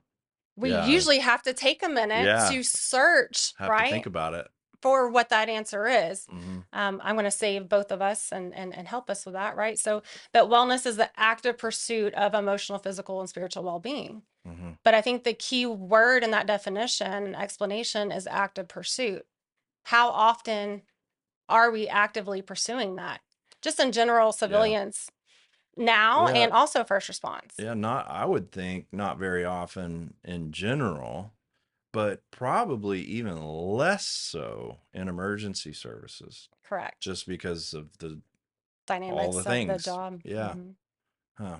We Yeah. usually have to take a minute Yeah. to search, Have right, to think about it. for what that answer is. Mm-hmm. I'm going to save both of us and help us with that, right? So, but wellness is the active pursuit of emotional, physical, and spiritual well-being. Mm-hmm. But I think the key word in that definition and explanation is active pursuit. How often are we actively pursuing that? Just in general, civilians now Yeah. and also first response. Yeah. I would think not very often in general, but probably even less so in emergency services, Correct. just because of all Dynamics the of the things. job. Yeah. Mhm. Huh.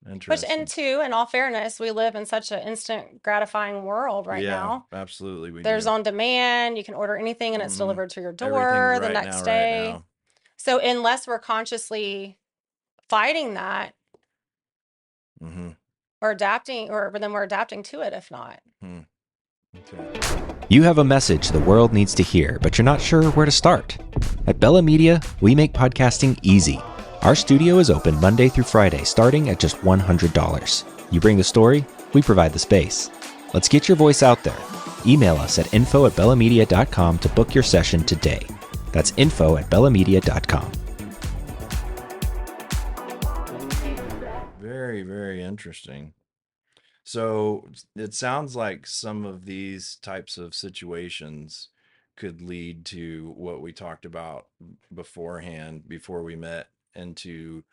Which, Interesting. and two, in all fairness, we live in such an instant gratifying world right Yeah, now. absolutely. We There's do. on demand. You can order anything and it's delivered to your door Everything's the right next now, day. right now. So unless we're consciously fighting that Mm-hmm. or adapting, or then we're adapting to it if not. Okay. You have a message the world needs to hear, but you're not sure where to start. At Bella Media, we make podcasting easy. Our studio is open Monday through Friday, starting at just $100. You bring the story, we provide the space. Let's get your voice out there. Email us at info@bellamedia.com to book your session today. That's info@bellamedia.com. Very, very interesting. So it sounds like some of these types of situations could lead to what we talked about beforehand, before we met, into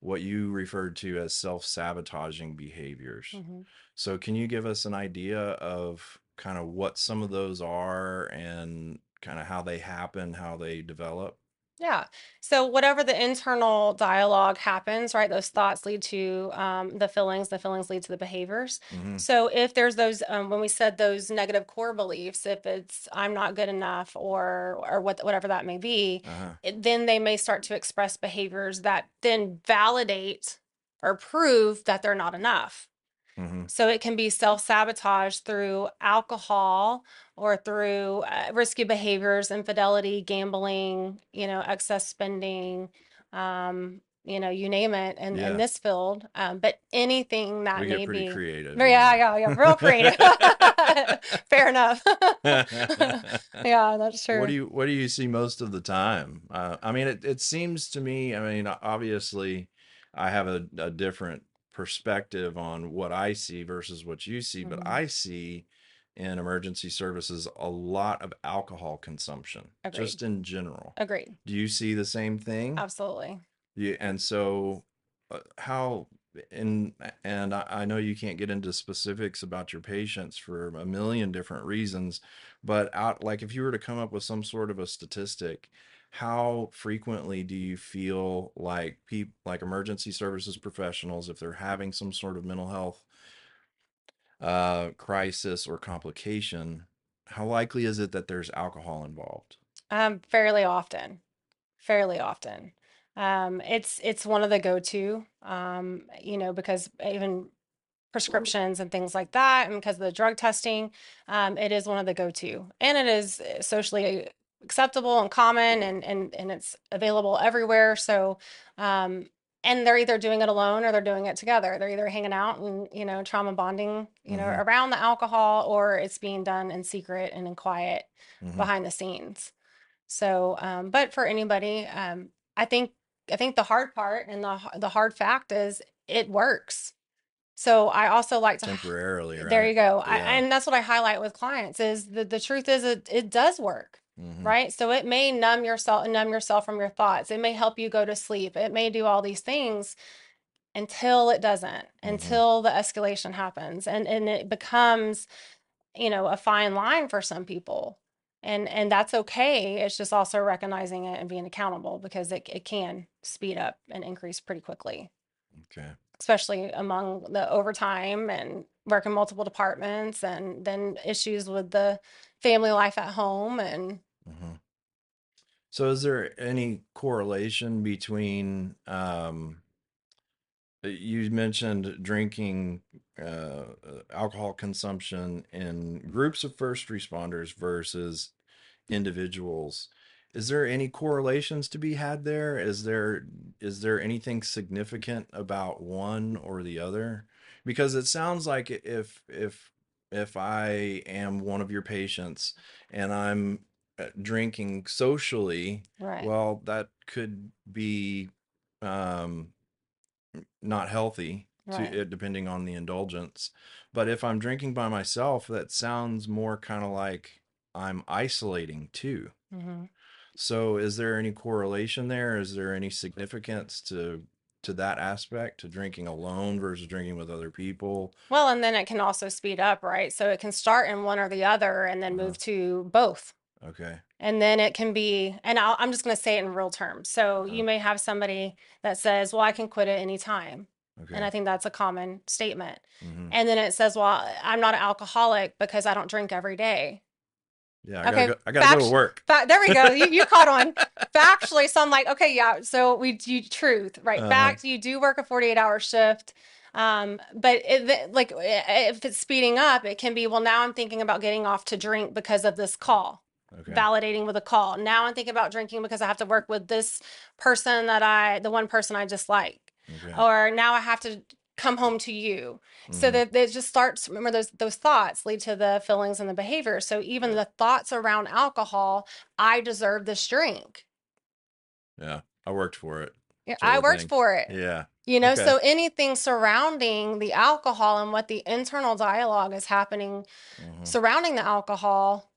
what you referred to as self-sabotaging behaviors. Mhm. So can you give us an idea of kind of what some of those are and kind of how they happen, how they develop? Yeah. So whatever the internal dialogue happens, right? Those thoughts lead to the feelings lead to the behaviors. Mm-hmm. So if there's those, when we said those negative core beliefs, if it's I'm not good enough or whatever that may be, then they may start to express behaviors that then validate or prove that they're not enough. Mm-hmm. So it can be self-sabotage through alcohol or through risky behaviors, infidelity, gambling, excess spending, you name it in Yeah, this field. But anything that we get may pretty be, creative yeah, here. yeah, yeah, real creative. Fair enough. Yeah, that's true. What do you see most of the time? I mean, it seems to me. I mean, obviously, I have a different perspective on what I see versus what you see, but Hmm. I see in emergency services a lot of alcohol consumption, Agreed. just in general. Agreed. Do you see the same thing? Absolutely. Yeah, and so how and I know you can't get into specifics about your patients for a million different reasons, but out like if you were to come up with some sort of a statistic, how frequently do you feel like people like emergency services professionals, if they're having some sort of mental health crisis or complication, how likely is it that there's alcohol involved? Fairly often. Fairly often. It's one of the go-to, because even prescriptions and things like that, and because of the drug testing, it is one of the go-to, and it is socially acceptable and common, and it's available everywhere. So, and they're either doing it alone or they're doing it together. They're either hanging out and trauma bonding, Mm-hmm. around the alcohol, or it's being done in secret and in quiet Mm-hmm. behind the scenes. So, but for anybody, I think I think the hard part and the hard fact is it works. So I also like to, Temporarily, there right? you go. Yeah. And that's what I highlight with clients is the truth is it does work, Mm-hmm. right? So it may numb yourself from your thoughts. It may help you go to sleep. It may do all these things until it doesn't, Mm-hmm. until the escalation happens, and it becomes a fine line for some people. And that's okay. It's just also recognizing it and being accountable because it can speed up and increase pretty quickly, Okay. especially among the overtime and working multiple departments and then issues with the family life at home and Mm-hmm. So, is there any correlation between you mentioned drinking, alcohol consumption in groups of first responders versus individuals? Is there any correlations to be had there? Is there anything significant about one or the other? Because it sounds like if I am one of your patients and I'm drinking socially, right, well, that could be um, not healthy to right. it depending on the indulgence. But if I'm drinking by myself, that sounds more kind of like I'm isolating too. Hmm. So is there any correlation there? Is there any significance to that aspect, to drinking alone versus drinking with other people? Well, and then it can also speed up, right? So it can start in one or the other and then Uh-huh. move to both. Okay. And then it can be, and I'm just going to say it in real terms. So Uh-huh. you may have somebody that says, well, I can quit at any time. And Okay. I think that's a common statement. Mm-hmm. And then it says, well, I'm not an alcoholic because I don't drink every day. Yeah, Okay. I gotta go to work. There we go. You caught on factually. So I'm like, okay, yeah. So we do truth, right? Uh-huh. Fact, you do work a 48-hour shift. But like if it's speeding up, it can be, well, now I'm thinking about getting off to drink because of this call, Okay. validating with a call. Now I'm thinking about drinking because I have to work with this person the one person I dislike. Okay. Or now I have to come home to you. So Mm-hmm. that it just starts, remember those thoughts lead to the feelings and the behavior. So even Yeah. the thoughts around alcohol, I deserve this drink. Yeah. I worked for it. Yeah, Sort I of worked thing. for it. Yeah. Okay. So anything surrounding the alcohol and what the internal dialogue is happening Mm-hmm. surrounding the alcohol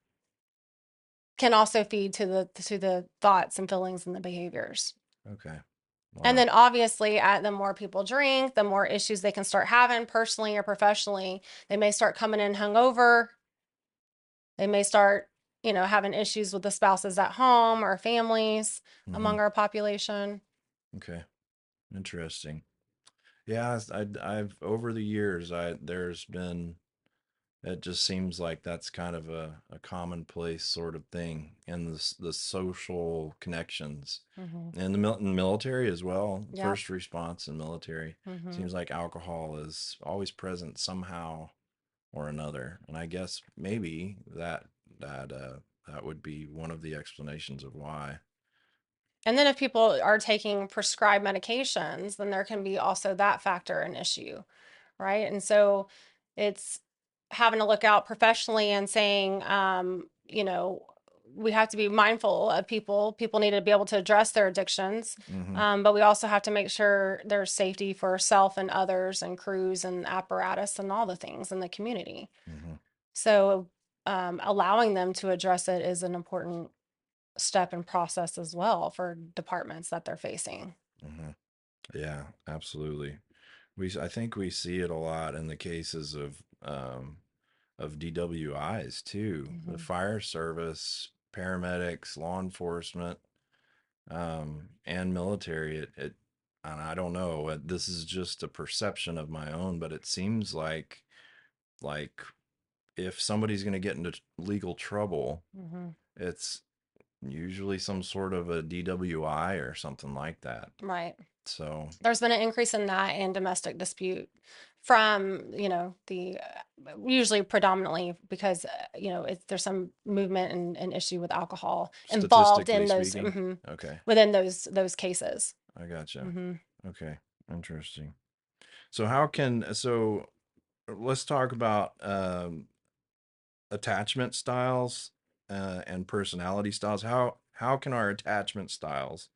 can also feed to the thoughts and feelings and the behaviors. Okay. And Wow. then obviously, the more people drink, the more issues they can start having personally or professionally. They may start coming in hungover. They may start, having issues with the spouses at home or families Mm-hmm. among our population. Okay. Interesting. Yeah, I've over the years, there's been It just seems like that's kind of a commonplace sort of thing in the social connections Mm-hmm. in the military as well. Yep. First response and military Mm-hmm. seems like alcohol is always present somehow or another, and I guess maybe that would be one of the explanations of why. And then if people are taking prescribed medications, then there can be also that factor an issue, right? And so it's having to look out professionally and saying, we have to be mindful of people. People need to be able to address their addictions, Mm-hmm. but we also have to make sure there's safety for self and others and crews and apparatus and all the things in the community. Mm-hmm. So allowing them to address it is an important step and process as well for departments that they're facing. Mm-hmm. Yeah, absolutely. I think we see it a lot in the cases of DWIs too. The Mm-hmm. fire service, paramedics, law enforcement, and military. It and I don't know. This is just a perception of my own, but it seems like if somebody's going to get into legal trouble, Mm-hmm. it's usually some sort of a DWI or something like that. Right. So, There's been an increase in that and domestic dispute from, the usually predominantly because, there's some movement and issue with alcohol involved in statistically those, speaking, okay, within those cases. I gotcha. Mm-hmm. Okay, interesting. So let's talk about attachment styles and personality styles. How can our attachment styles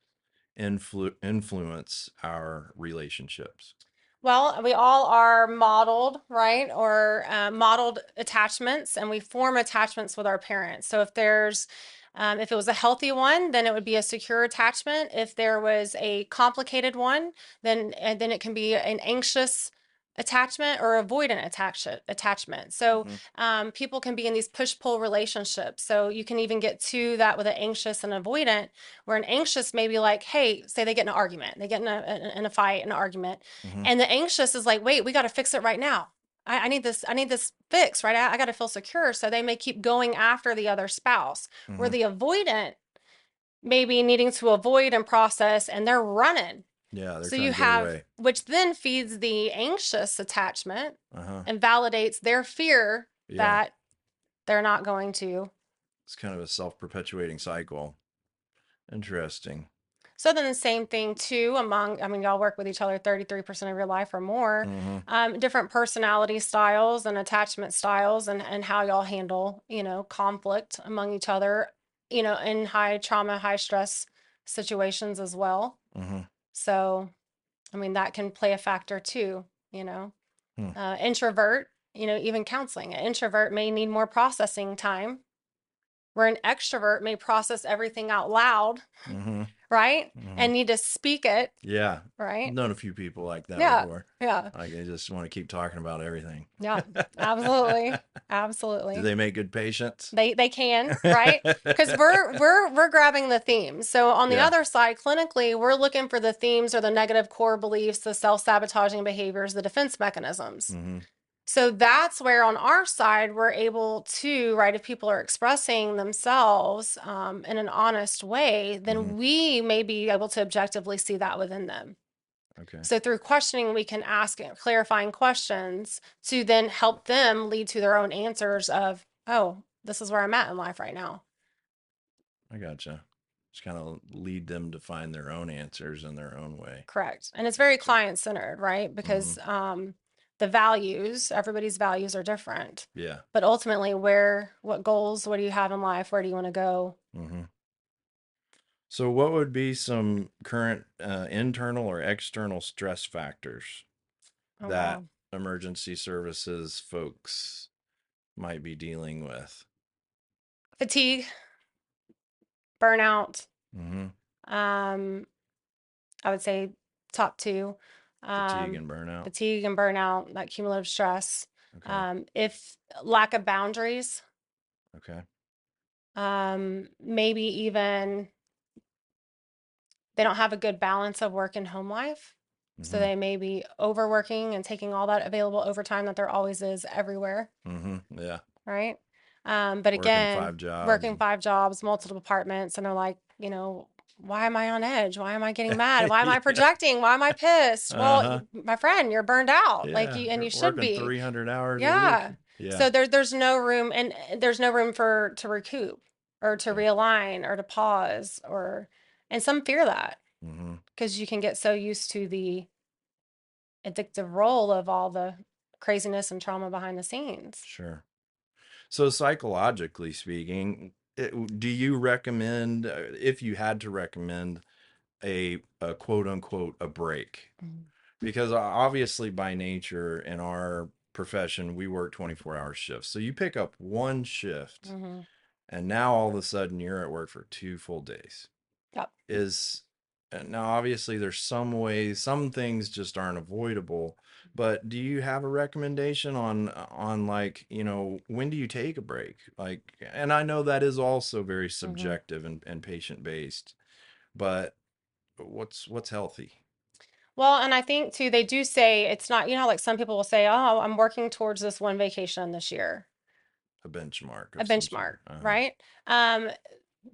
influence our relationships? Well, we all are modeled, right? Or modeled attachments, and we form attachments with our parents. So if it was a healthy one, then it would be a secure attachment. If there was a complicated one, then it can be an anxious attachment or avoidant attachment. So Mm-hmm. people can be in these push-pull relationships. So you can even get to that with an anxious and avoidant, where an anxious may be like, hey, say they get in an argument, they get in a fight, an argument, Mm-hmm. and the anxious is like, wait, we got to fix it right now. I need this fixed, right? I got to feel secure. So they may keep going after the other spouse. Where Mm-hmm. the avoidant may be needing to avoid and process, and they're running. Yeah, they're So trying you to get have, away. which then feeds the anxious attachment Uh-huh. and validates their fear Yeah. that they're not going to. It's kind of a self-perpetuating cycle. Interesting. So then the same thing too y'all work with each other 33% of your life or more. Mm-hmm. Different personality styles and attachment styles and how y'all handle, conflict among each other, in high trauma, high stress situations as well. Mm-hmm. So, that can play a factor too, Hmm. Introvert, even counseling. An introvert may need more processing time, where an extrovert may process everything out loud, Mm-hmm. right? Mm-hmm. And need to speak it, Yeah. I've right? known a few people like that Yeah. before. Yeah. Like they just want to keep talking about everything. Yeah. Absolutely. Do Absolutely. they make good patients? They can, right? Because we're grabbing the themes. So on the Yeah. other side, clinically, we're looking for the themes or the negative core beliefs, the self-sabotaging behaviors, the defense mechanisms. Mm-hmm. So that's where on our side, we're able to, right, if people are expressing themselves in an honest way, then Mm-hmm. we may be able to objectively see that within them. Okay. So through questioning, we can ask clarifying questions to then help them lead to their own answers of, oh, this is where I'm at in life right now. I gotcha. Just kind of lead them to find their own answers in their own way. Correct. And it's very client centered, right? Because the values, everybody's values are different. Yeah. But ultimately, what goals, what do you have in life? Where do you want to go? Mm-hmm. So what would be some current internal or external stress factors Oh, that wow. emergency services folks might be dealing with? Fatigue, burnout. Mm-hmm. I would say top two. Fatigue and burnout. Fatigue and burnout, that cumulative stress. Okay. If lack of boundaries, Okay. maybe even they don't have a good balance of work and home life. So they may be overworking and taking all that available overtime that there always is everywhere, Yeah. right? But Working again, 5 jobs. working 5 jobs, multiple departments, and they're like, why am I on edge? Why am I getting mad? Why am I projecting? Why am I pissed? Well, my friend, you're burned out. Like Yeah. you should Working be. 300 hours a Yeah. week. Yeah. So there's no room, and there's no room to recoup or to realign or to pause, and some fear that because you can get so used to the addictive role of all the craziness and trauma behind the scenes. Sure. So psychologically speaking, do you recommend, if you had to recommend a quote unquote a break? Because obviously by nature in our profession, we work 24-hour shifts. So you pick up one shift and now all of a sudden you're at work for 2 full days. Yep. Now obviously there's some ways, some things just aren't avoidable, but do you have a recommendation on like, when do you take a break? Like, and I know that is also very subjective and patient based, but what's healthy? Well, and I think too, they do say it's not, like some people will say, oh, I'm working towards this one vacation this year, A benchmark a of some benchmark, sort. right?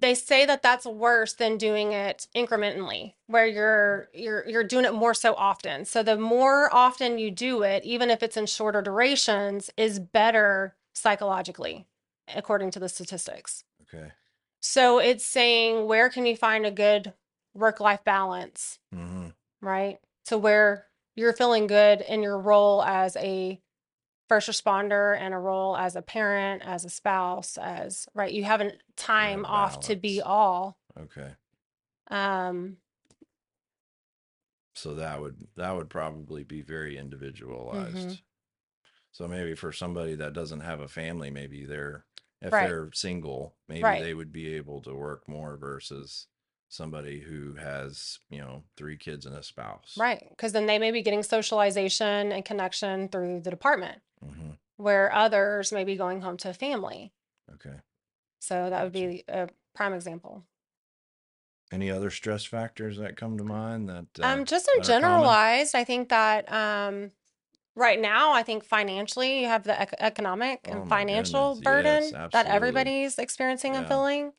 They say that that's worse than doing it incrementally, where you're doing it more so often. So the more often you do it, even if it's in shorter durations, is better psychologically, according to the statistics. Okay. So it's saying, where can you find a good work-life balance, right? To where you're feeling good in your role as a first responder and a role as a parent, as a spouse, right, you have time off to be balance. all. Okay. Um, So that would probably be very individualized. So maybe for somebody that doesn't have a family, maybe if Right. they're single, maybe Right. they would be able to work more versus somebody who has, 3 kids and a spouse. Right, because then they may be getting socialization and connection through the department, Mm-hmm. where others may be going home to a family. Okay. So that would be a prime example. Any other stress factors that come to mind that Just in that are common? generalized, I think that right now, I think financially, you have the economic Oh and my financial goodness. burden Yes, that absolutely. everybody's experiencing and Yeah. feeling.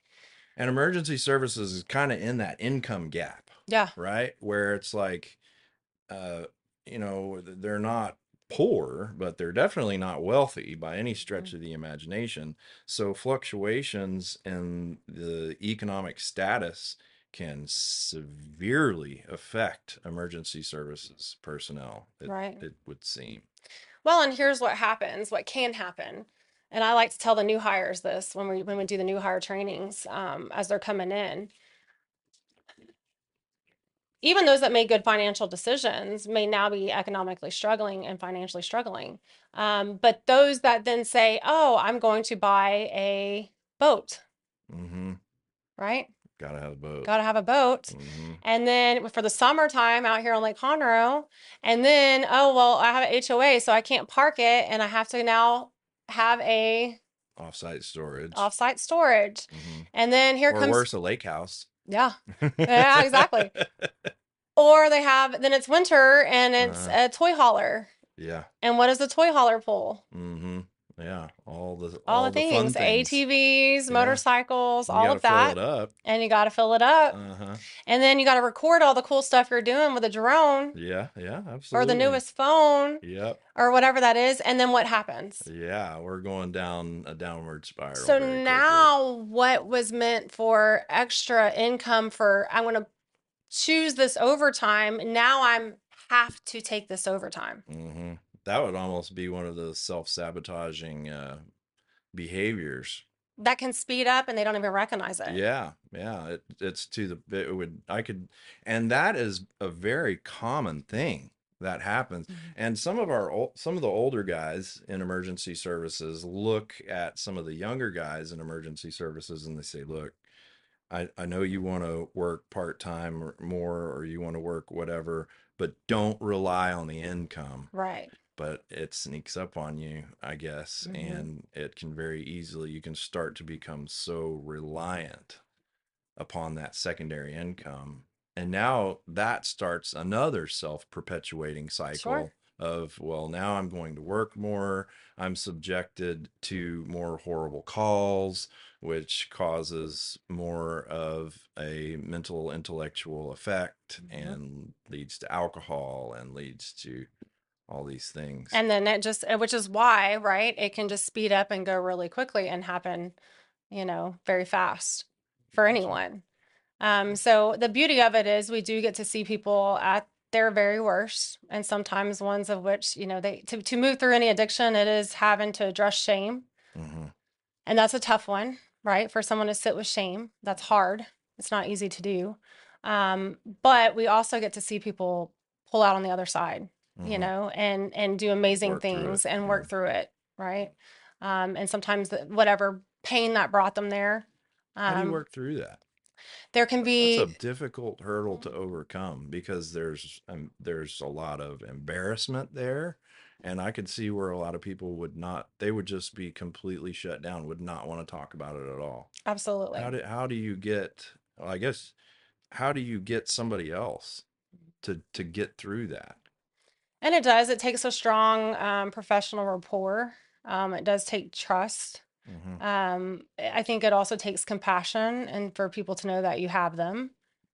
And emergency services is kind of in that income gap, Yeah. right? Where it's like, they're not poor, but they're definitely not wealthy by any stretch of the imagination. So fluctuations in the economic status can severely affect emergency services personnel, Right. it would seem. Well, and here's what happens, what can happen. And I like to tell the new hires this when we do the new hire trainings, as they're coming in. Even those that made good financial decisions may now be economically struggling and financially struggling. But those that then say, oh, I'm going to buy a boat, right? Gotta have a boat. Got to have a boat. And then for the summertime out here on Lake Conroe, and then, oh, well, I have an HOA, so I can't park it. And I have to now have a Offsite storage. And then here or comes, worse, a lake house. yeah, yeah, exactly. Or then it's winter and it's a toy hauler. Yeah. And what is a toy hauler pull? Yeah. All the All the fun things, things. ATVs, motorcycles, You all gotta of that. fill it up. And you got to fill it up. And then you got to record all the cool stuff you're doing with a drone. Yeah, absolutely. Or the newest phone. Yep. Or whatever that is. And then what happens? Yeah, we're going down a downward spiral. So very now what was meant for extra income I'm going to choose this overtime. Now I'm have to take this overtime. That would almost be one of those self-sabotaging behaviors that can speed up and they don't even recognize it. Yeah. And that is a very common thing that happens. And some of the older guys in emergency services look at some of the younger guys in emergency services and they say, look, I know you want to work part-time or more, or you want to work whatever, but don't rely on the income. Right. But it sneaks up on you, I guess, and it can you can start to become so reliant upon that secondary income And now that starts another self-perpetuating cycle Sure. of, well, now I'm going to work more. I'm subjected to more horrible calls, which causes more of a mental intellectual effect and leads to alcohol and leads to all these things. And then which is why, right, it can just speed up and go really quickly and happen, very fast for anyone. So the beauty of it is we do get to see people at their very worst, and sometimes ones of which, to move through any addiction, it is having to address shame. Mm-hmm. And that's a tough one, right? For someone to sit with shame, that's hard. It's not easy to do. But we also get to see people pull out on the other side, and do amazing Work through things it, and yeah. work through it, right? And sometimes whatever pain that brought them there, How do you work through that? there can That's be. a difficult hurdle to overcome because there's a lot of embarrassment there, and I could see where a lot of people they would just be completely shut down, would not want to talk about it at all. Absolutely. How do you get, well, I guess, how do you get somebody else to get through that? And it takes a strong professional rapport. It does take trust. Mm-hmm. I think it also takes compassion and for people to know that you have them,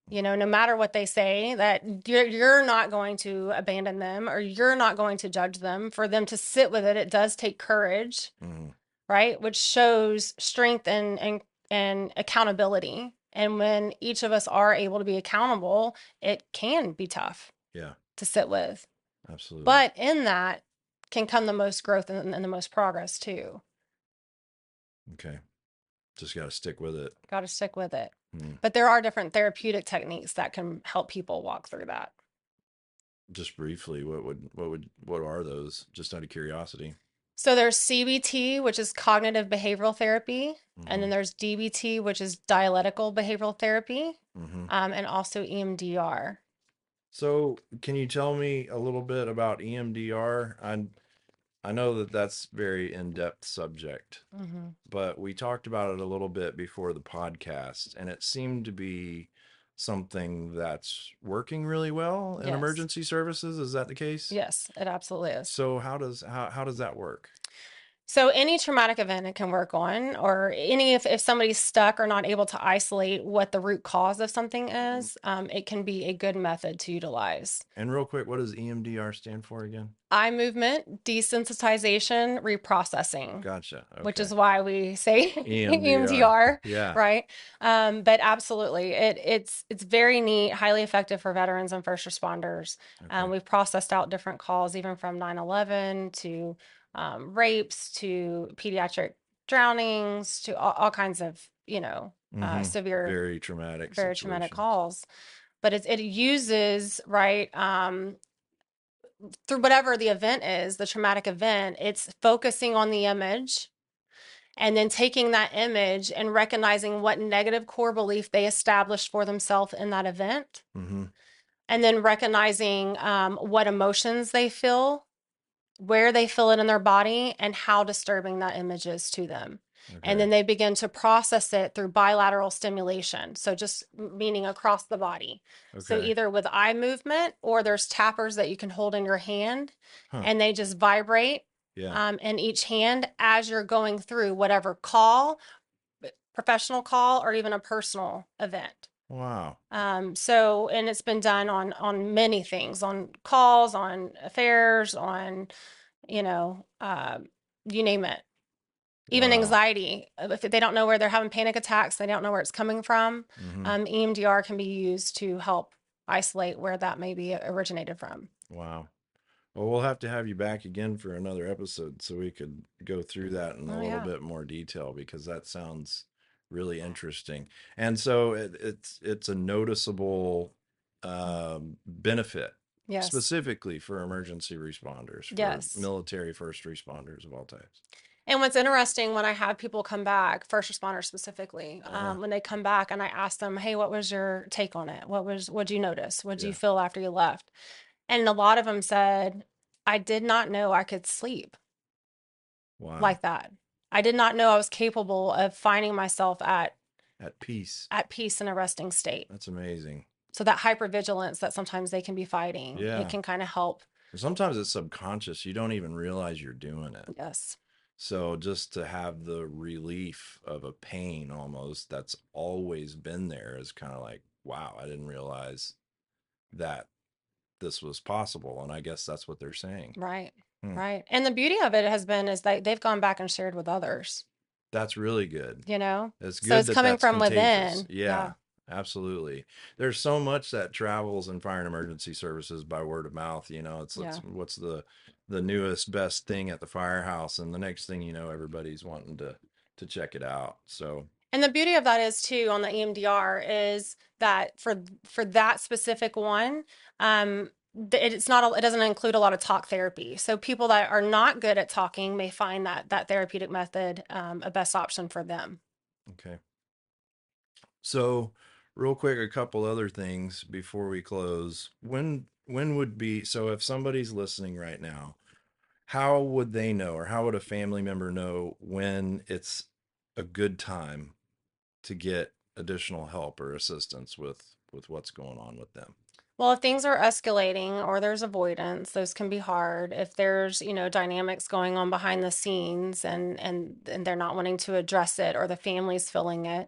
no matter what they say, that you're not going to abandon them or you're not going to judge them. For them to sit with it, it does take courage, Mm-hmm. right? Which shows strength and accountability. And when each of us are able to be accountable, it can be tough Yeah, to sit with. absolutely. But in that can come the most growth and the most progress too. Okay. Just got to stick with it. Got to stick with it. Mm. But there are different therapeutic techniques that can help people walk through that. Just briefly, what are those? Just out of curiosity. So there's CBT, which is cognitive behavioral therapy, and then Mm-hmm. there's DBT, which is dialectical behavioral therapy, Mm-hmm. and also EMDR. So, can you tell me a little bit about EMDR? I know that that's very in-depth subject, Mm-hmm. but we talked about it a little bit before the podcast, and it seemed to be something that's working really well in Yes. emergency services. Is that the case? Yes, it absolutely is. So how does that work? So any traumatic event it can work on, or if somebody's stuck or not able to isolate what the root cause of something is, it can be a good method to utilize. And real quick, what does EMDR stand for again? Eye movement, desensitization, reprocessing. Gotcha. Okay. Which is why we say EMDR. EMDR, Yeah. right? But absolutely, it's very neat, highly effective for veterans and first responders. Okay. We've processed out different calls, even from 9/11 to rapes to pediatric drownings to all kinds of Mhm. severe, Very traumatic very traumatic situations. calls. But it uses, right, through whatever the event is, the traumatic event, it's focusing on the image and then taking that image and recognizing what negative core belief they established for themselves in that event. Mm-hmm. And then recognizing what emotions they feel, where they feel it in their body, and how disturbing that image is to them. Okay. And then they begin to process it through bilateral stimulation. So just meaning across the body. Okay. So either with eye movement, or there's tappers that you can hold in your hand, and they just vibrate in each hand as you're going through whatever call, professional call, or even a personal event. Wow. So, and it's been done on many things, on calls, on affairs, on, you name it. Even anxiety. If they don't know where they're having panic attacks, they don't know where it's coming from. Mm-hmm. EMDR can be used to help isolate where that may be originated from. Wow. Well, we'll have to have you back again for another episode so we could go through that in a little bit more detail, because that sounds really interesting. And so it's a noticeable benefit, Yes. specifically for emergency responders, for Yes. military first responders of all types. And what's interesting, when I have people come back, first responders specifically, when they come back and I ask them, hey, what was your take on it? What'd you notice? What'd you feel after you left? And a lot of them said, I did not know I could sleep like that. I did not know I was capable of finding myself at peace in a resting state. That's amazing. So that hypervigilance that sometimes they can be fighting, Yeah. it can kind of help. Sometimes it's subconscious. You don't even realize you're doing it. Yes. So just to have the relief of a pain almost that's always been there is kind of like, wow, I didn't realize that this was possible. And I guess that's what they're saying. Right. Hmm. Right. And the beauty of it has been is that they've gone back and shared with others, That's really good. you know? It's So good it's that coming that's from contagious. within. Yeah, absolutely. There's so much that travels in fire and emergency services by word of mouth. You know, it's Yeah. what's the newest best thing at the firehouse, and the next thing you know, everybody's wanting to check it out. So And the beauty of that is too on the EMDR is that for that specific one, it's not it doesn't include a lot of talk therapy. So people that are not good at talking may find that therapeutic method a best option for them. okay. So real quick, a couple other things before we close. When would be so if somebody's listening right now, how would they know, or how would a family member know when it's a good time to get additional help or assistance with what's going on with them? Well, if things are escalating or there's avoidance, those can be hard. If there's, dynamics going on behind the scenes and they're not wanting to address it or the family's feeling it,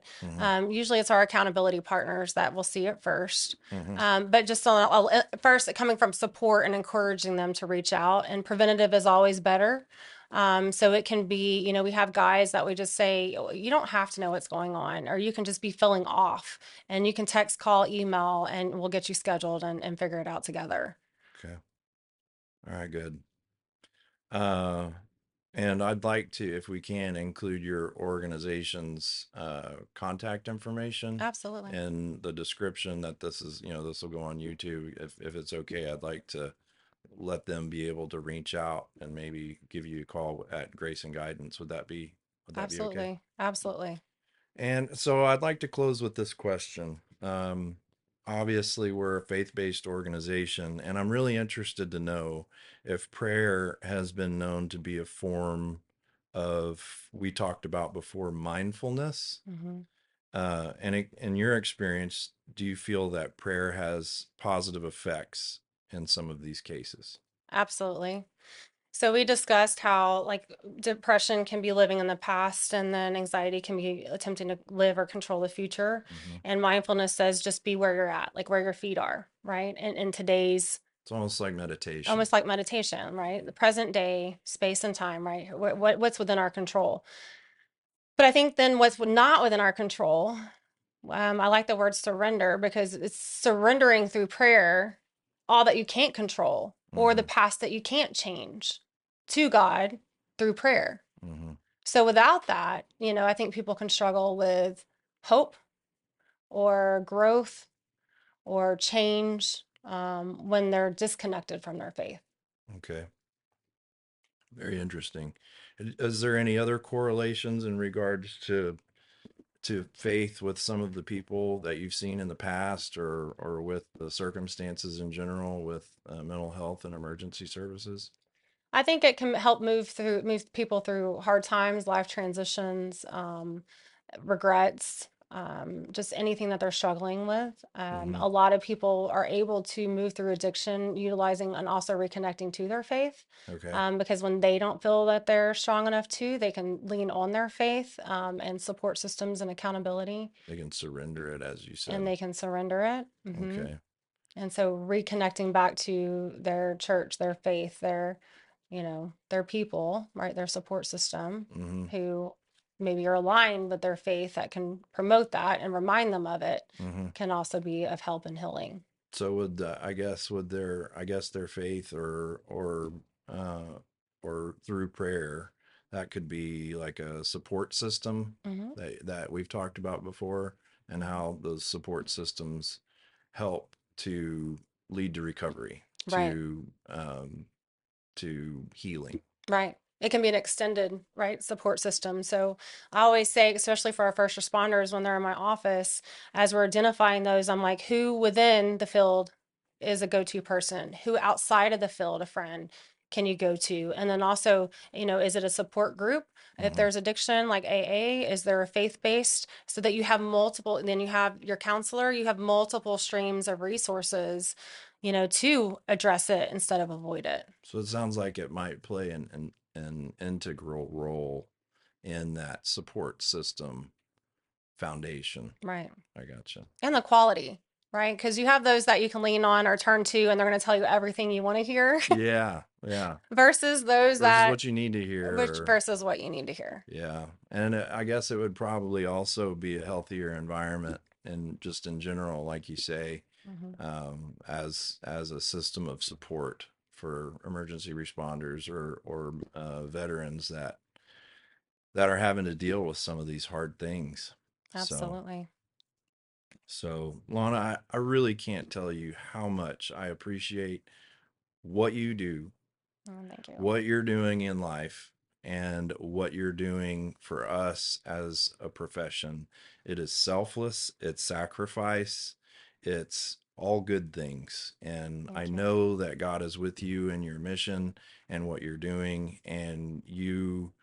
usually it's our accountability partners that will see it first. But just first, coming from support and encouraging them to reach out, and preventative is always better. So it can be, we have guys that we just say, you don't have to know what's going on, or you can just be feeling off and you can text, call, email, and we'll get you scheduled and figure it out together. Okay. All right, good. Uh, and I'd like to, if we can, include your organization's contact information Absolutely. in the description that this is, this will go on YouTube. If it's okay, I'd like to let them be able to reach out and maybe give you a call at Grace and Guidance. Would that be okay? Absolutely. Absolutely. And so I'd like to close with this question. Obviously, we're a faith-based organization, and I'm really interested to know if prayer has been known to be a form of, we talked about before, mindfulness. hmm And in your experience, do you feel that prayer has positive effects in some of these cases? Absolutely. So we discussed how like depression can be living in the past and then anxiety can be attempting to live or control the future. And mindfulness says just be where you're at, like where your feet are, right? And in today's It's almost like meditation. almost like meditation, right? The present day, space and time, right? What's within our control. But I think then what's not within our control, I like the word surrender because it's surrendering through prayer all that you can't control or the past that you can't change to God through prayer. So without that, I think people can struggle with hope or growth or change when they're disconnected from their faith. Okay. Very interesting. Is there any other correlations in regards to faith with some of the people that you've seen in the past, or with the circumstances in general with mental health and emergency services? I think it can help move people through hard times, life transitions, regrets, just anything that they're struggling with. A lot of people are able to move through addiction utilizing and also reconnecting to their faith. Okay. Because when they don't feel that they're strong enough to, they can lean on their faith and support systems and accountability, They can surrender it, as you said. and they can surrender it. Okay. And so reconnecting back to their church, their faith, their people, right? Their support system who maybe are aligned with their faith that can promote that and remind them of it can also be of help and healing. So would their faith or through prayer, that could be like a support system that we've talked about before, and how those support systems help to lead to recovery, Right. to healing. Right. It can be an extended, right, support system. So I always say, especially for our first responders, when they're in my office, as we're identifying those, I'm like, who within the field is a go-to person? Who outside of the field, a friend? can you go to? And then also, is it a support group? If there's addiction like AA, is there a faith-based, so that you have multiple, and then you have your counselor, you have multiple streams of resources, to address it instead of avoid it. So it sounds like it might play an integral role in that support system foundation. Right. I gotcha. And the quality, right? Because you have those that you can lean on or turn to, and they're going to tell you everything you want to hear. Yeah. versus those Versus that what you need to hear. versus what you need to hear. Yeah. And I guess it would probably also be a healthier environment, and just in general, like you say, as a system of support for emergency responders or veterans that are having to deal with some of these hard things. Absolutely. So Lona, I really can't tell you how much I appreciate what you do, Thank you. what you're doing in life, and what you're doing for us as a profession. It is selfless, it's sacrifice, it's all good things. And I know that God is with you in your mission and what you're doing, and you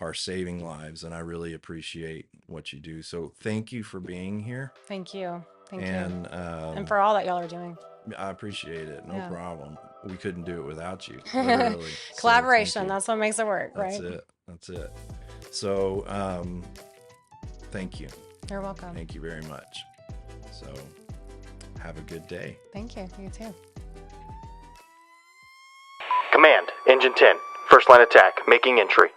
are saving lives, and I really appreciate what you do. So thank you for being here. Thank you. Thank you. And for all that y'all are doing. I appreciate it. No problem. We couldn't do it without you. Literally. So Collaboration. That's what makes it work, That's right? That's it. So thank you. You're welcome. Thank you very much. So have a good day. Thank you. You too. Command, Engine 10, first line attack, making entry.